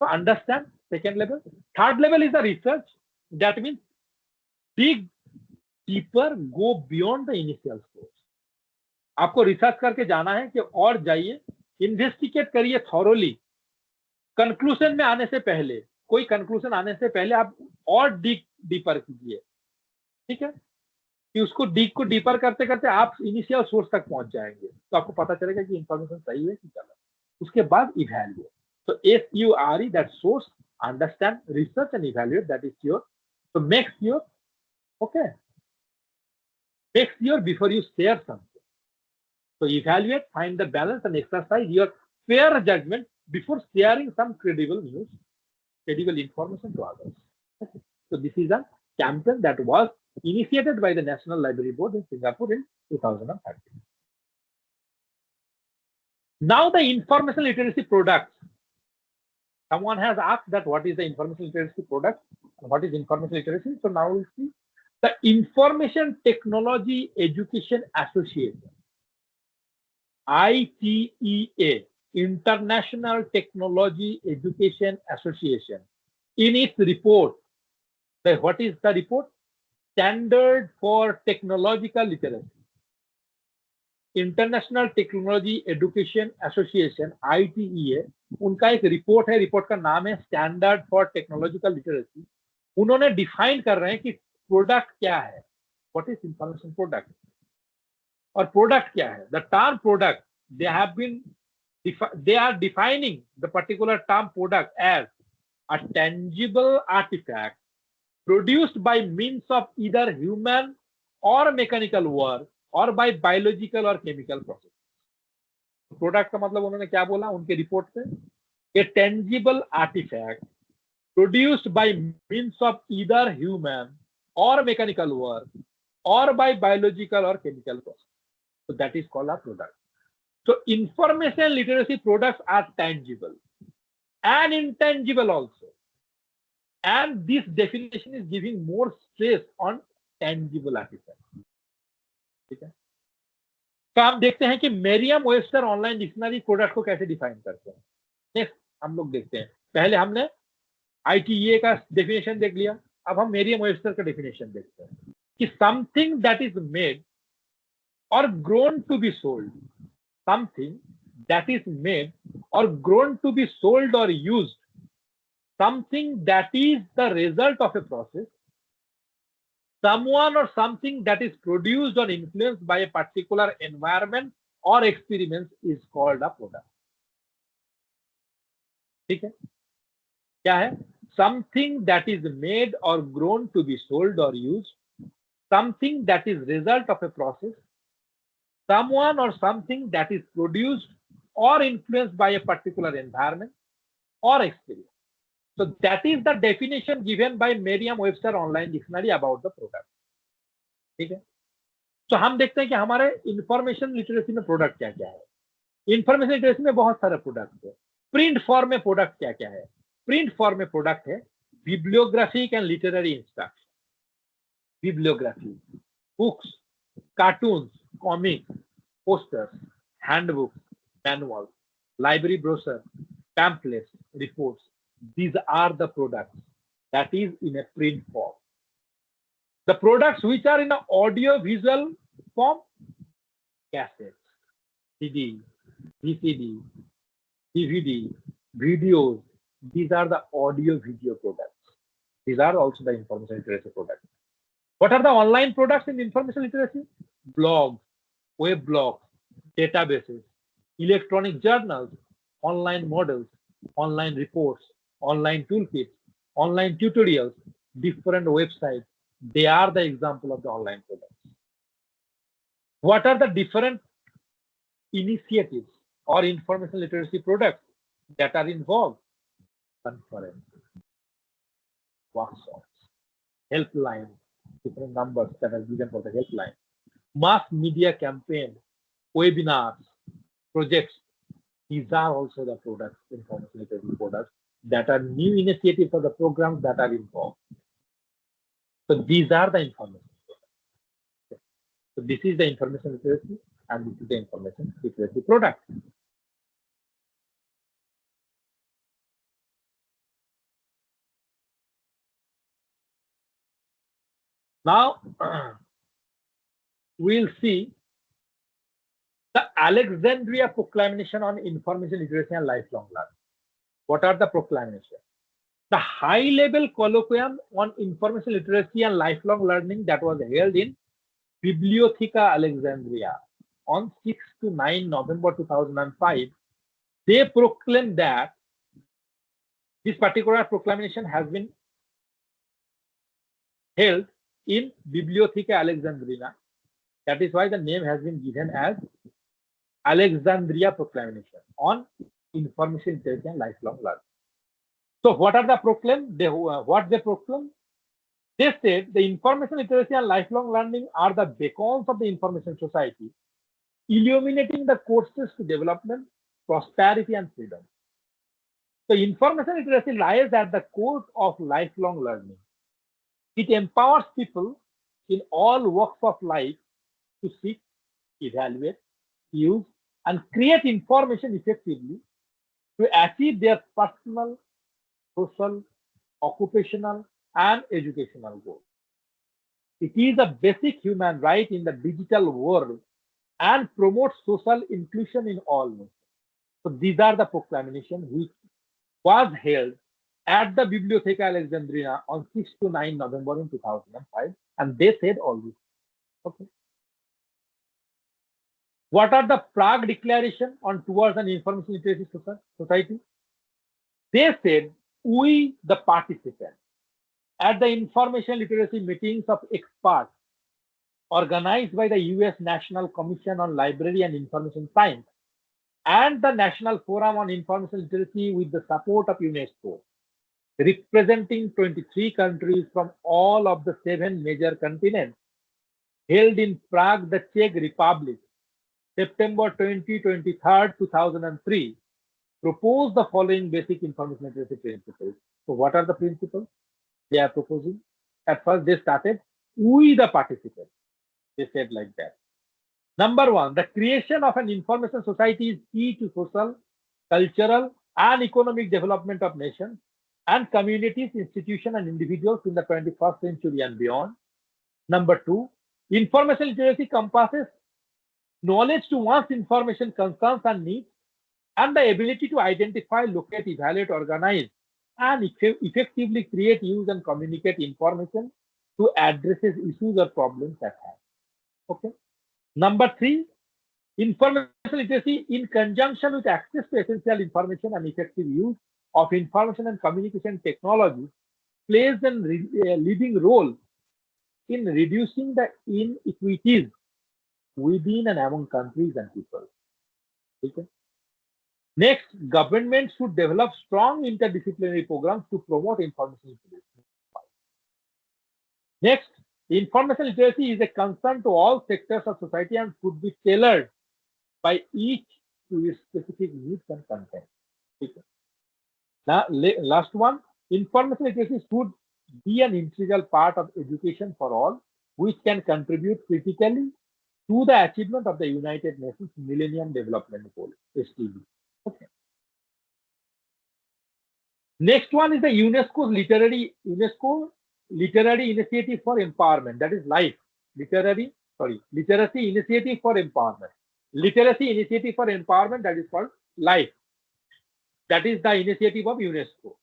तो understand second level. Third level is the research. That means dig deeper, go beyond the initial source. आपको रिसर्च करके जाना है कि और जाइए, इन्वेस्टिगेट करिए थॉरोली. कंक्लूजन में आने से पहले, कोई कंक्लूजन आने से पहले आप और डिग डीपर कीजिए. ठीक है, कि उसको डिग को डीपर करते करते आप इनिशियल सोर्स तक पहुंच जाएंगे, तो आपको पता चलेगा कि इंफॉर्मेशन सही है कि गलत. उसके बाद इवैल्यूएट. तो SURE, that source, understand, research and evaluate, that is your. तो make sure, okay, make sure before you share something. So evaluate, find the balance and exercise your fair judgment before sharing some credible news, credible information to others. Okay. So this is a campaign that was initiated by the National Library Board in Singapore in 2013. Now the information literacy products. Someone has asked that what is the information literacy product and what is information literacy. So now we'll see the Information Technology Education Association. ITEA, International Technology Education Association, in its report, what is the report? Standard for Technological Literacy. International technology education association ITEA, उनका एक report है. Report का नाम है standard for technological literacy. उन्होंने define कर रहे हैं कि प्रोडक्ट क्या है, व्हाट इज इंफॉर्मेशन प्रोडक्ट, और प्रोडक्ट क्या है. The term product, they are defining the particular term product as a tangible artifact produced by means of either human or mechanical work or by biological or chemical process. Product का मतलब उन्होंने क्या बोला उनके report से? A tangible artifact produced by means of either human or mechanical work or by biological or chemical process. So that is called a product. So information literacy products are tangible and intangible also. And this definition is giving more stress on tangible artifacts. ठीक है, तो हम देखते हैं कि मेरियम Webster online dictionary product को कैसे define करते हैं. नेक्स्ट हम लोग देखते हैं. पहले हमने ITEA का डेफिनेशन देख लिया, अब हम मेरियम वेबस्टर का डेफिनेशन देखते हैं कि something that is made or grown to be sold. Something that is made or grown to be sold or used. Something that is the result of a process. Someone or something that is produced or influenced by a particular environment or experience is called a product. ठीक है, क्या है? Something that is made or grown to be sold or used. Something that is result of a process. Someone or something that is produced or influenced by a particular environment or experience. So that is the definition given by Merriam-Webster Online Dictionary about the product. ठीक है, तो हम देखते हैं कि हमारे information literacy में product क्या क्या है. इंफॉर्मेशन लिटरेसी में बहुत सारे प्रोडक्ट है. प्रिंट फॉर्म में प्रोडक्ट क्या क्या है? प्रिंट फॉर्म में प्रोडक्ट है bibliographic and literary instruction. Bibliography, books, cartoons, comics, posters, handbooks, manuals, library brochure, pamphlets, reports. These are the products that is in a print form. The products which are in an audio-visual form, cassettes, CD, VCD, DVD, videos. These are the audio-video products. These are also the information literacy products. What are the online products in information literacy? Blogs, web blogs, databases, electronic journals, online models, online reports, online toolkits, online tutorials, different websites, they are the example of the online products. What are the different initiatives or information literacy products that are involved? Conferences, workshops, helpline, different numbers that are given for the helpline, mass media campaign, webinars, projects. These are also the products, information literacy products, that are new initiatives of the programs that are involved. So these are the information. So this is the information literacy and this is the information literacy product. Now we'll see the Alexandria Proclamation on Information Literacy and Lifelong Learning. What are the proclamations? The high-level colloquium on information literacy and lifelong learning that was held in Bibliotheca Alexandria on 6 to 9 November 2005, they proclaimed that this particular proclamation has been held in Bibliotheca Alexandria. That is why the name has been given as Alexandria Proclamation on Information Literacy and Lifelong Learning. So what are the proclaimed? What they proclaimed? They said the information literacy and lifelong learning are the beacons of the information society, illuminating the courses to development, prosperity, and freedom. So information literacy lies at the core of lifelong learning. It empowers people in all walks of life to seek, evaluate, use, and create information effectively to achieve their personal, social, occupational, and educational goals. It is a basic human right in the digital world and promotes social inclusion in all nations. So these are the proclamation which was held at the Bibliotheca Alexandria on 6 to 9 November in 2005, and they said all this. Okay. What are the Prague Declaration on Towards an Information Literacy Society? They said, we, the participants, at the information literacy meetings of experts organized by the US National Commission on Library and Information Science and the National Forum on Information Literacy with the support of UNESCO, representing 23 countries from all of the 7 major continents, held in Prague, the Czech Republic, September 23, 2003, proposed the following basic information literacy principles. So what are the principles they are proposing? At first they started, we the participants. They said like that. Number 1, the creation of an information society is key to social, cultural, and economic development of nations and communities, institutions, and individuals in the 21st century and beyond. Number 2, information literacy encompasses knowledge to one's information concerns and needs, and the ability to identify, locate, evaluate, organize, and effectively create, use, and communicate information to address issues or problems at hand. Okay. Number 3, information literacy in conjunction with access to essential information and effective use of information and communication technology plays a leading role in reducing the inequities within and among countries and people. Okay. Next, government should develop strong interdisciplinary programs to promote information literacy. Next, information literacy is a concern to all sectors of society and should be tailored by each to its specific needs and content. Okay. Now, last one, information literacy should be an integral part of education for all, which can contribute critically to the achievement of the United Nations Millennium Development Goal, SDG. Okay. Next one is the UNESCO Literary Initiative for Empowerment. That is LIFE. Literacy Initiative for Empowerment. Literacy Initiative for Empowerment, that is called LIFE. That is the initiative of UNESCO.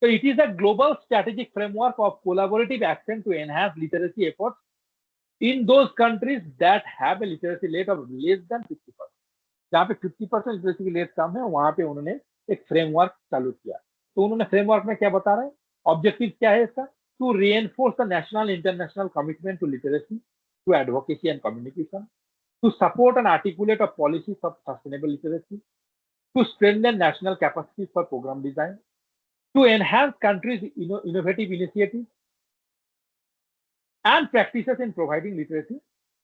So it is a global strategic framework of collaborative action to enhance literacy efforts in those countries that have a literacy rate of less than 50%. जहाँ पे 50% literacy rate कम है वहां पे उन्होंने एक framework चालू किया. तो उन्होंने फ्रेमवर्क में क्या बता रहे हैं, ऑब्जेक्टिव क्या है इसका, to reinforce the national and international commitment to literacy, to advocacy and communication, to support and articulate a policies of sustainable literacy, to strengthen national capacities for program design, to enhance countries' innovative initiatives and practices in providing literacy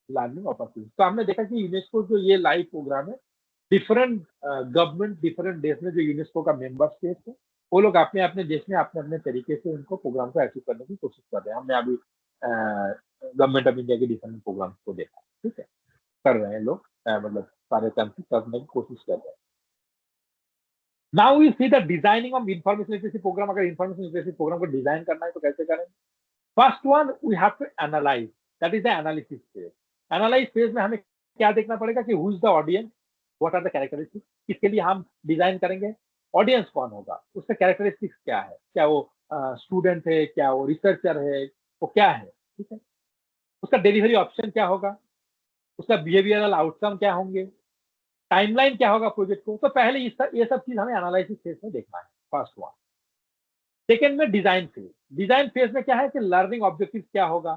learning opportunities. तो हमने देखा कि UNESCO जो ये live programme है, different government different देश में जो यूनेस्को का मेंबर स्टेट है, वो लोग अपने अपने देश में अपने अपने तरीके से उनको प्रोग्राम को अचीव करने की कोशिश कर रहे हैं. हमने अभी गवर्नमेंट ऑफ इंडिया के डिफरेंट प्रोग्राम्स को देखा, ठीक है, कर रहे हैं लोग, मतलब सारे कंट्री करने की कोशिश कर रहे हैं. Now we see the designing of information literacy program. अगर इंफॉर्मेशन लिटरेसी प्रोग्राम को डिजाइन करना है तो कैसे करेंगे? First one we have to analyze, that is the analysis phase. Analyze phase में हमें क्या देखना पड़ेगा कि who is the audience, what are the characteristics, किसके लिए हम डिजाइन करेंगे, ऑडियंस कौन होगा, उसका कैरेक्टरिस्टिक्स क्या है, क्या वो स्टूडेंट है, क्या वो रिसर्चर है, वो क्या है, ठीक है, उसका डिलीवरी ऑप्शन क्या होगा, उसका बिहेवियरल आउटकम क्या होंगे, टाइमलाइन क्या होगा प्रोजेक्ट को. तो पहले ये सब चीज हमें एनालिसिस फेज में देखना है, फर्स्ट वन. सेकेंड में डिजाइन फेज. डिजाइन फेज में क्या है कि लर्निंग ऑब्जेक्टिव क्या होगा,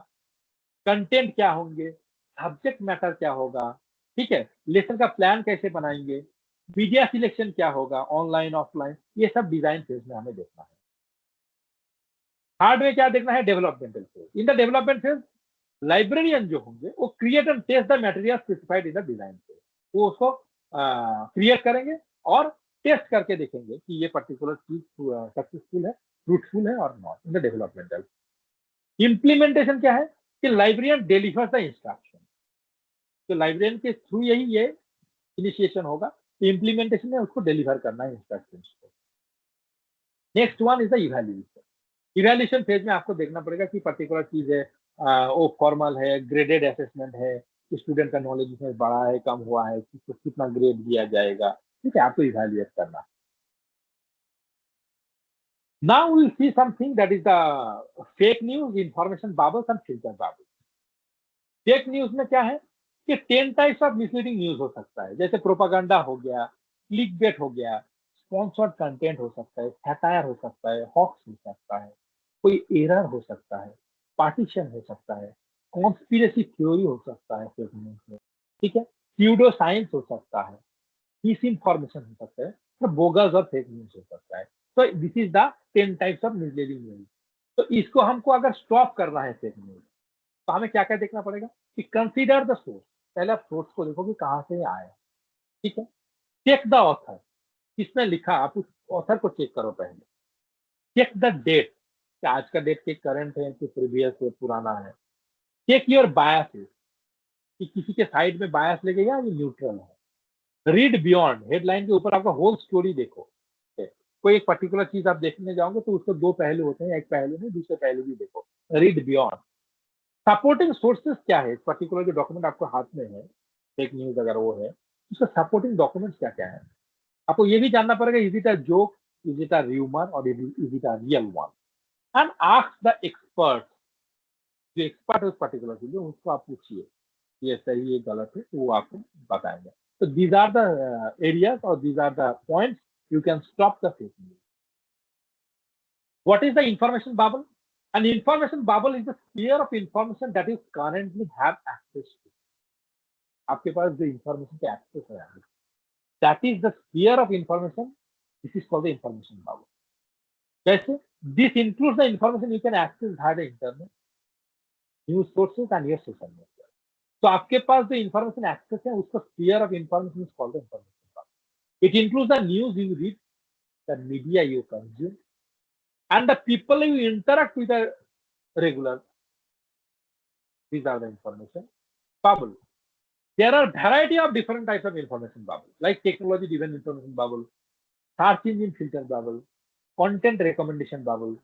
कंटेंट क्या होंगे, सब्जेक्ट मैटर क्या होगा, ठीक है, लेसन का प्लान कैसे बनाएंगे, मीडिया सिलेक्शन क्या होगा, ऑनलाइन ऑफलाइन, ये सब डिजाइन फेज में हमें देखना है. थर्ड में क्या देखना है? Developmental phase. In the development phase librarian जो होंगे वो create and test the material specified in the design phase. वो उसको क्रिएट करेंगे और टेस्ट करके देखेंगे कि ये पर्टिकुलर चीज सक्सेसफुल है, फ्रूटफुल है और not. In the developmental implementation क्या है कि लाइब्रेरियन डिलीवर्स द इंस्ट्रक्शन. तो लाइब्रेरियन के थ्रू यही ये इनिशिएशन होगा, तो इम्प्लीमेंटेशन में उसको डिलीवर करना है इंस्ट्रक्शंस को. Next one is the evaluation. Evaluation phase में आपको देखना पड़ेगा कि पर्टिकुलर चीज है, वो फॉर्मल है, ग्रेडेड असेसमेंट है, स्टूडेंट का नॉलेज इसमें बढ़ा है, कम हुआ है, किसको कितना ग्रेड दिया जाएगा, ठीक है, आपको इवैल्यूएट करना है. Now we see something that is the fake news, information bubbles and filter bubbles. Fake news में क्या है कि 10 टाइप्स ऑफ मिसलीडिंग न्यूज हो सकता है, जैसे प्रोपागेंडा हो गया, क्लिकबेट हो गया, स्पॉन्सर्ड कंटेंट हो सकता है, सैटायर हो सकता है, हॉक्स हो सकता है, कोई एरर हो सकता है, पार्टीशन हो सकता है, कॉन्स्पिरेसी थ्योरी हो सकता है फेक न्यूज में, ठीक है, प्यूडो साइंस हो सकता है, मिस इंफॉर्मेशन हो सकता है, तो बोगस और फेक न्यूज हो सकता है. तो this is the 10 types of misleading news. तो इसको हमको अगर स्टॉप करना है फेक न्यूज, तो हमें क्या क्या देखना पड़ेगा कि कंसीडर द सोर्स. पहले आप सोर्स को देखो कि कहाँ से आया, ठीक है. चेक द ऑथर, किसने लिखा, आप उस ऑथर को चेक करो पहले. चेक द डेट, कि आज का डेट के करंट है कि प्रीवियस है, पुराना है. चेक योर बायसेस, कि किसी के साइड में बायस लगेगा या न्यूट्रल है. रीड बियॉन्ड, हेडलाइन के ऊपर आपका होल स्टोरी देखो. कोई एक पर्टिकुलर चीज आप देखने जाओगे तो उसके दो पहलू होते हैं, एक पहलू नहीं दूसरे पहलू भी देखो. Read beyond. सपोर्टिंग सोर्सेस क्या है, पर्टिकुलर जो डॉक्यूमेंट आपको हाथ में है, फेक न्यूज अगर वो है, उसका सपोर्टिंग डॉक्यूमेंट्स क्या क्या है. आपको ये भी जानना पड़ेगा, is it a joke, is it a rumour और is it a real one. And ask the expert, जो एक्सपर्ट है उस पर्टिकुलर चीज, उसको आप पूछिए ये सही है गलत है, तो वो आपको बताएंगे. तो दीज आर द एरियाज और these are the points you can stop the fake news. What is the information bubble? An information bubble is the sphere of information that you currently have access to. आपके पास जो information के access है, that is the sphere of information. This is called the information bubble. कैसे? This includes the information you can access via the internet, news sources and your social media. तो आपके पास जो information access है, उसका sphere of information is called the information bubble. It includes the news you read, the media you consume, and the people you interact with a regular. These are the information bubble. There are variety of different types of information bubble, like technology driven information bubble, search engine filter bubble, content recommendation bubble,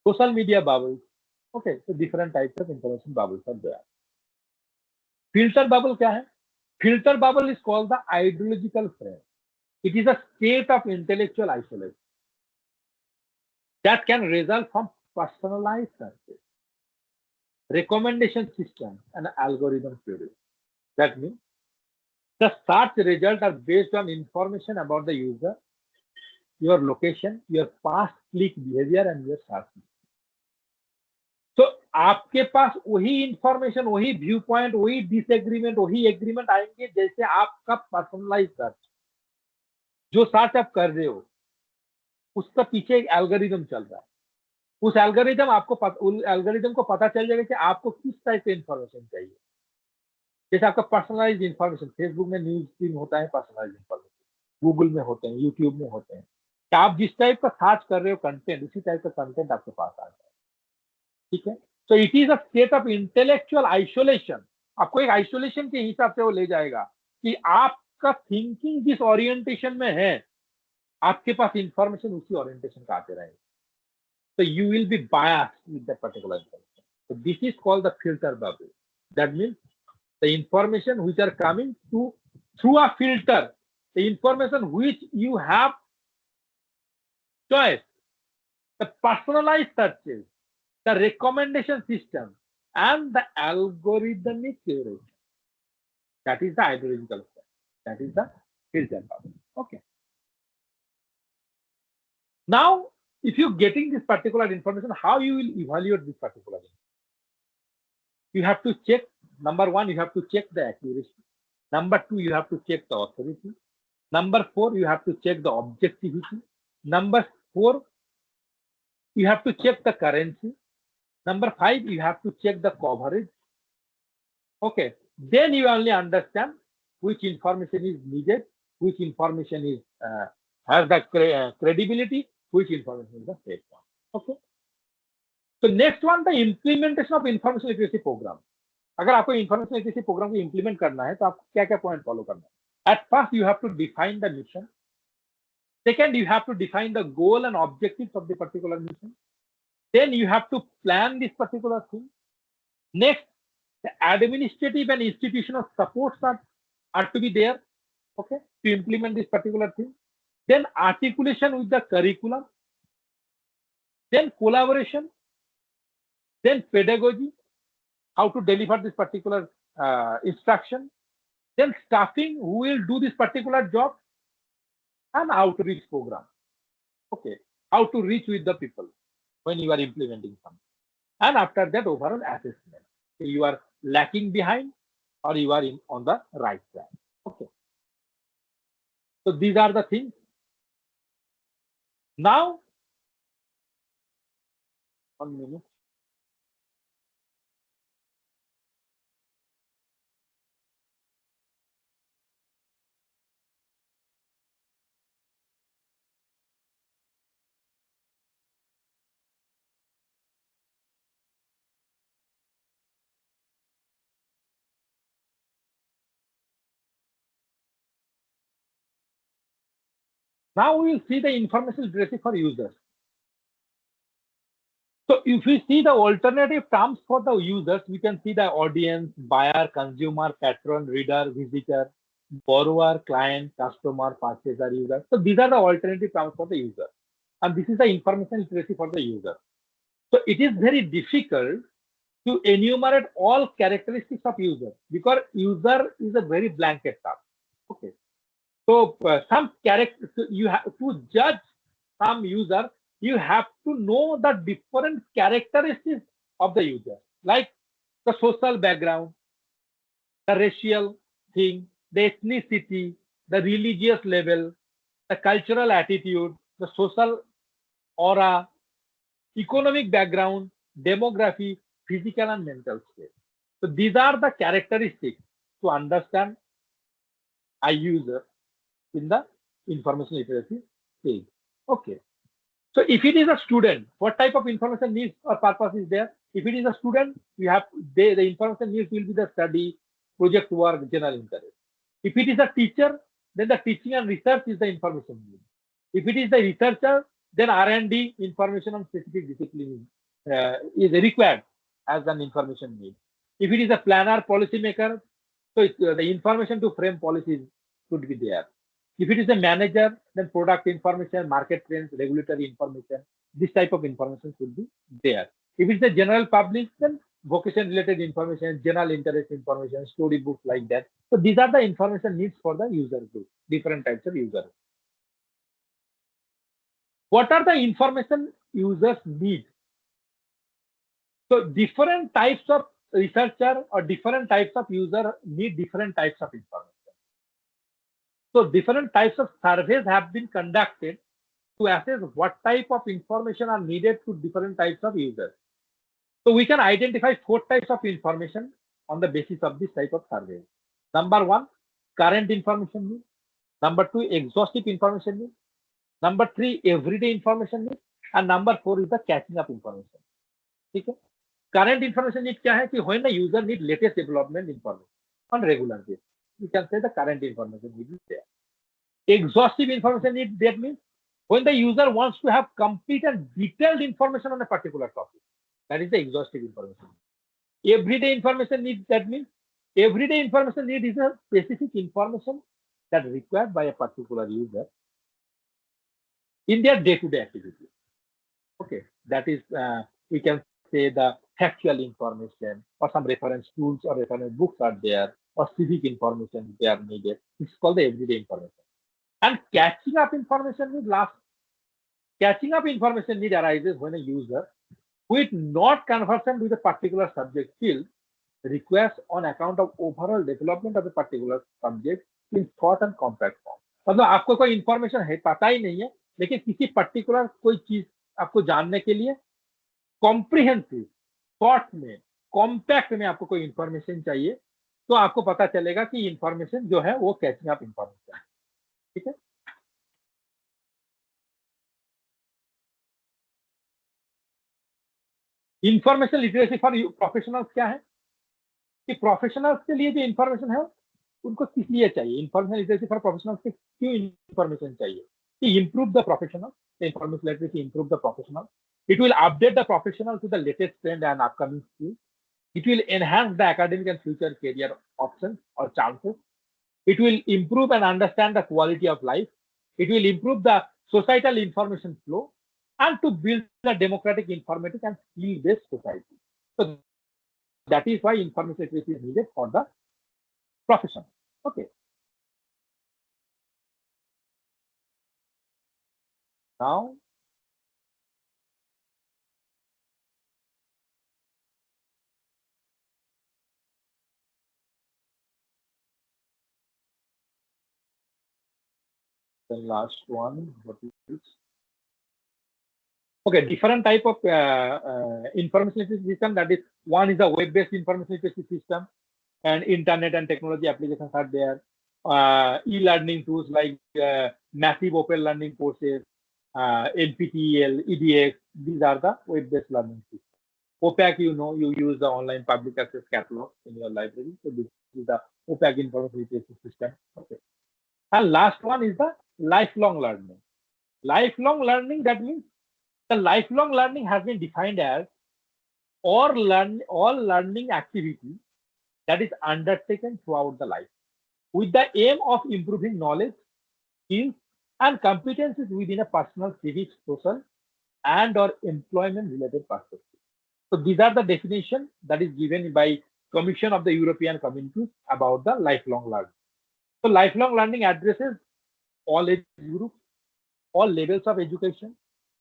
social media bubbles. Okay, so different types of information bubbles are there. Filter bubble क्या है? Filter bubble is called the ideological frame. It is a state of intellectual isolation that can result from personalized searches, recommendation systems, and algorithm theory. That means the search results are based on information about the user, your location, your past click behavior, and your search. आपके पास वही information, वही view point, वही disagreement, वही agreement आएंगे जैसे आपका personalise search. जो search आप कर रहे हो उसका पीछे एक एल्गोरिदम चल रहा है। उस एल्गोरिदम को पता चल जाएगा कि आपको किस टाइप का इंफॉर्मेशन चाहिए। जैसे आपका पर्सनलाइज इंफॉर्मेशन, फेसबुक में न्यूज स्ट्रीम होता है पर्सनलाइज इंफॉर्मेशन, गूगल में होते हैं, यूट्यूब में होते हैं। कि आप जिस टाइप का सर्च कर रहे हो कंटेंट, उसी टाइप का कंटेंट आपके पास आ जाए। ठीक है, तो it is a state of intellectual isolation. आपको एक आइसोलेशन के हिसाब से वो ले जाएगा कि आपका थिंकिंग जिस ओरिएंटेशन में है, आपके पास इंफॉर्मेशन उसी ओरिएंटेशन का आते रहेगा। So you will be biased with that particular information. So this is called the filter bubble. That means the information which are coming through a filter, the information which you have choice, the personalized searches, the recommendation system, and the algorithmic curation. That is the ideological step. That is the filter bubble. Okay. Now, if you're getting this particular information, how you will evaluate this particular information? You have to check, number one, you have to check the accuracy. Number two, you have to check the authority. Number four, you have to check the objectivity. Number four, you have to check the currency. Number five, you have to check the coverage. Okay, then you only understand which information is needed, which information is has the credibility, which information is the fake one. Okay. So next one, the implementation of information literacy program. अगर आपको information literacy program को implement करना है तो आपको क्या क्या point follow करना है? At first you have to define the mission. Second, you have to define the goal and objectives of the particular mission. Then you have to plan this particular thing. Next, the administrative and institutional supports are to be there, okay, to implement this particular thing. Then articulation with the curriculum. Then collaboration. Then pedagogy, how to deliver this particular instruction. Then staffing, who will do this particular job, and outreach program. Okay, how to reach with the people when you are implementing something. And after that, overall assessment. So you are lacking behind or you are on the right track. Okay. So these are the things. Now, 1 minute. Now we will see the information literacy for users. So if we see the alternative terms for the users, we can see the audience, buyer, consumer, patron, reader, visitor, borrower, client, customer, purchaser, user. So these are the alternative terms for the user. And this is the information literacy for the user. So it is very difficult to enumerate all characteristics of user because user is a very blanket term. Okay. So some characters, you have to judge some user, you have to know the different characteristics of the user, like the social background, the racial thing, the ethnicity, the religious level, the cultural attitude, the social aura, economic background, demography, physical and mental state. So these are the characteristics to understand a user in the information literacy stage. Okay. So if it is a student, what type of information needs or purpose is there? If it is a student, you have the information needs will be the study, project work, general interest. If it is a teacher, then the teaching and research is the information need. If it is the researcher, then R&D information on specific discipline is required as an information need. If it is a planner, policy maker, so the information to frame policies should be there. If it is a manager, then product information, market trends, regulatory information, this type of information should be there. If it's a general public, then vocation related information, general interest information, storybooks like that. So these are the information needs for the user group, different types of users. What are the information users need? So different types of researcher or different types of user need different types of information. So different types of surveys have been conducted to assess what type of information are needed to different types of users. So we can identify 4 types of information on the basis of this type of survey. Number 1, current information need. Number 2, exhaustive information need. Number 3, everyday information need. And number 4 is the catching up information. ठीक है? Current information need क्या है कि when the user need latest development information on regular basis, you can say the current information need is there. Exhaustive information need, that means when the user wants to have complete and detailed information on a particular topic, that is the exhaustive information. Everyday information need, that means everyday information need is a specific information that is required by a particular user in their day-to-day activity. Okay, that is we can say the factual information, or some reference tools or reference books are there, or civic information they are needed. It's called the everyday information. And catching up information need, last. Catching up information need arises when a user who is not conversant with a particular subject field requires on account of overall development of a particular subject in short and compact form. मतलब आपको कोई information है पता ही नहीं है, लेकिन किसी particular कोई चीज आपको जानने के लिए कॉम्प्रिहेंसिव शॉर्ट में कॉम्पैक्ट में आपको कोई इंफॉर्मेशन चाहिए, तो आपको पता चलेगा कि इंफॉर्मेशन जो है वो कैचिंग अप इंफॉर्मेशन है. ठीक है. इंफॉर्मेशन लिटरेसी फॉर प्रोफेशनल्स क्या है कि प्रोफेशनल्स के लिए जो इंफॉर्मेशन है उनको किस लिए चाहिए. इंफॉर्मेशन लिटरेसी फॉर प्रोफेशनल्स के क्यों इंफॉर्मेशन चाहिए कि improve the professional. The information literacy improve the professional. It will update the professional to the latest trend and upcoming skills. It will enhance the academic and future career options or chances. It will improve and understand the quality of life. It will improve the societal information flow and to build a democratic, informative and skill-based society. So that is why information literacy is needed for the profession. Okay. Now, the last one, what is this? Okay, different type of information literacy system. That is, one is a web-based information literacy system, and internet and technology applications are there. E-learning tools like massive open learning courses, NPTEL, EDX. These are the web-based learning systems. OPAC, you know, you use the online public access catalog in your library. So this is the OPAC information literacy system. Okay. And last one is the lifelong learning. Lifelong learning, that means the lifelong learning has been defined as all learning activity that is undertaken throughout the life with the aim of improving knowledge, skills, and competencies within a personal, civic, social, and or employment-related perspective. So these are the definition that is given by Commission of the European Communities about the lifelong learning. So lifelong learning addresses all age groups, all levels of education,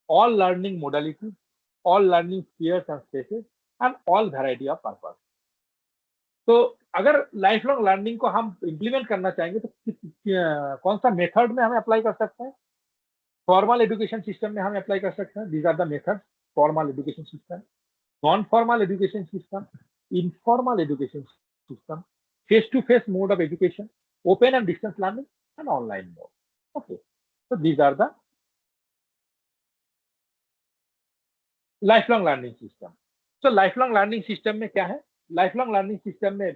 all learning modalities, all learning spheres and spaces, and all variety of purpose. तो अगर life long learning को हम implement करना चाहेंगे तो कौन सा method में हमें अप्लाई कर सकते हैं. फॉर्मल एजुकेशन सिस्टम में हम अप्लाई कर सकते हैं. These are the method. Formal education system, non formal education system, informal education system, face to face mode of education, open and distance learning and online mode. Okay, so these are the lifelong learning system. So lifelong learning system में क्या है? Lifelong learning system में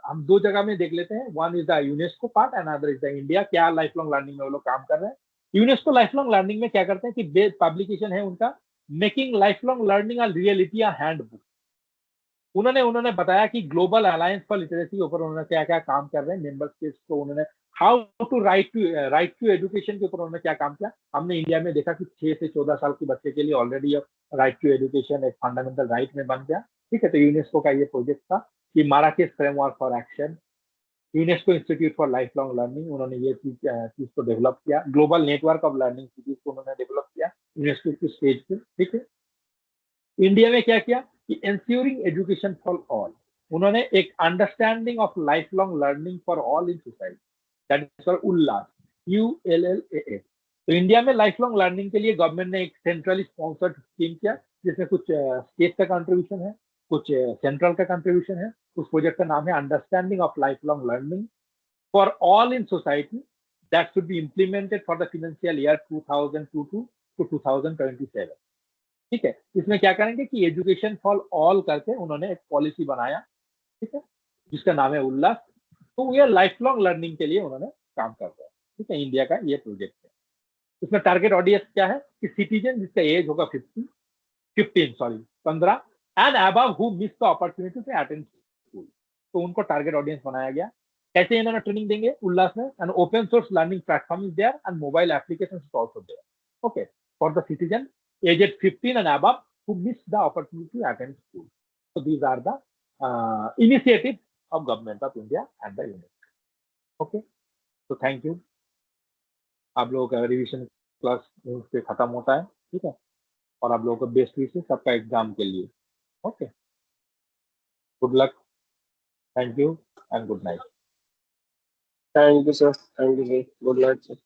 हम दो जगह में देख लेते हैं. One is the UNESCO part and another is the India. क्या lifelong learning में वो लोग काम कर रहे हैं? UNESCO lifelong learning में क्या करते हैं कि बेस पब्लिकेशन है उनका making lifelong learning a reality a handbook. उन्होंने बताया कि ग्लोबल अलायंस फॉर लिटरेसी के ऊपर उन्होंने क्या क्या काम कर रहे हैं. मेंबर स्टेट्स को उन्होंने how to right to education के ऊपर उन्होंने क्या काम किया. हमने इंडिया में देखा कि 6 से 14 साल के बच्चे के लिए ऑलरेडी राइट टू एजुकेशन एक फंडामेंटल राइट में बन गया. ठीक है, तो यूनेस्को का ये प्रोजेक्ट था कि Marrakesh framework for action, UNESCO institute for life long learning, उन्होंने ये चीज को डेवलप किया. Global network of learning cities को उन्होंने डेवलप किया यूनेस्को की स्टेज पे. ठीक है, इंडिया में क्या किया कि ensuring education for all, उन्होंने एक understanding of life long learning for all in society, that is for Ullas, ULLAS। तो इंडिया में लाइफ लॉन्ग लर्निंग के लिए गवर्नमेंट ने एक सेंट्रली स्पॉन्सर्ड स्कीम किया, जिसमें कुछ स्टेट का कंट्रीब्यूशन है, कुछ सेंट्रल का कंट्रीब्यूशन है। उस प्रोजेक्ट का नाम है understanding of life long learning for all in society, that should be implemented for the financial year 2022 to 2027। ठीक है, इसमें क्या करेंगे कि एजुकेशन फॉर ऑल करके उन्होंने एक पॉलिसी बनाया, ठीक है, जिसका नाम है उल्लास। तो ये लाइफ लॉन्ग लर्निंग के लिए उन्होंने काम कर रहे हैं। ठीक है, इंडिया का ये प्रोजेक्ट है। इसमें टारगेट ऑडियंस क्या है कि सिटीजन जिसका एज होगा 15 and above who miss the opportunity to attend school, तो उनको टारगेट ऑडियंस बनाया गया। कैसे इन्होंने ट्रेनिंग देंगे उल्लास में, and open source learning platform is there and mobile application is also there, okay, for the citizen aged 15 and above who missed the opportunity to attend school. So these are the initiatives of Government of India and the UNICEF. Okay, so thank you. आप लोगों का revision class पे खत्म होता है, ठीक है, और आप लोगों को बेस्ट विशेस सबका एग्जाम के लिए। Okay, good luck, thank you and good night. Thank you, sir. Thank you, sir. Good luck, sir.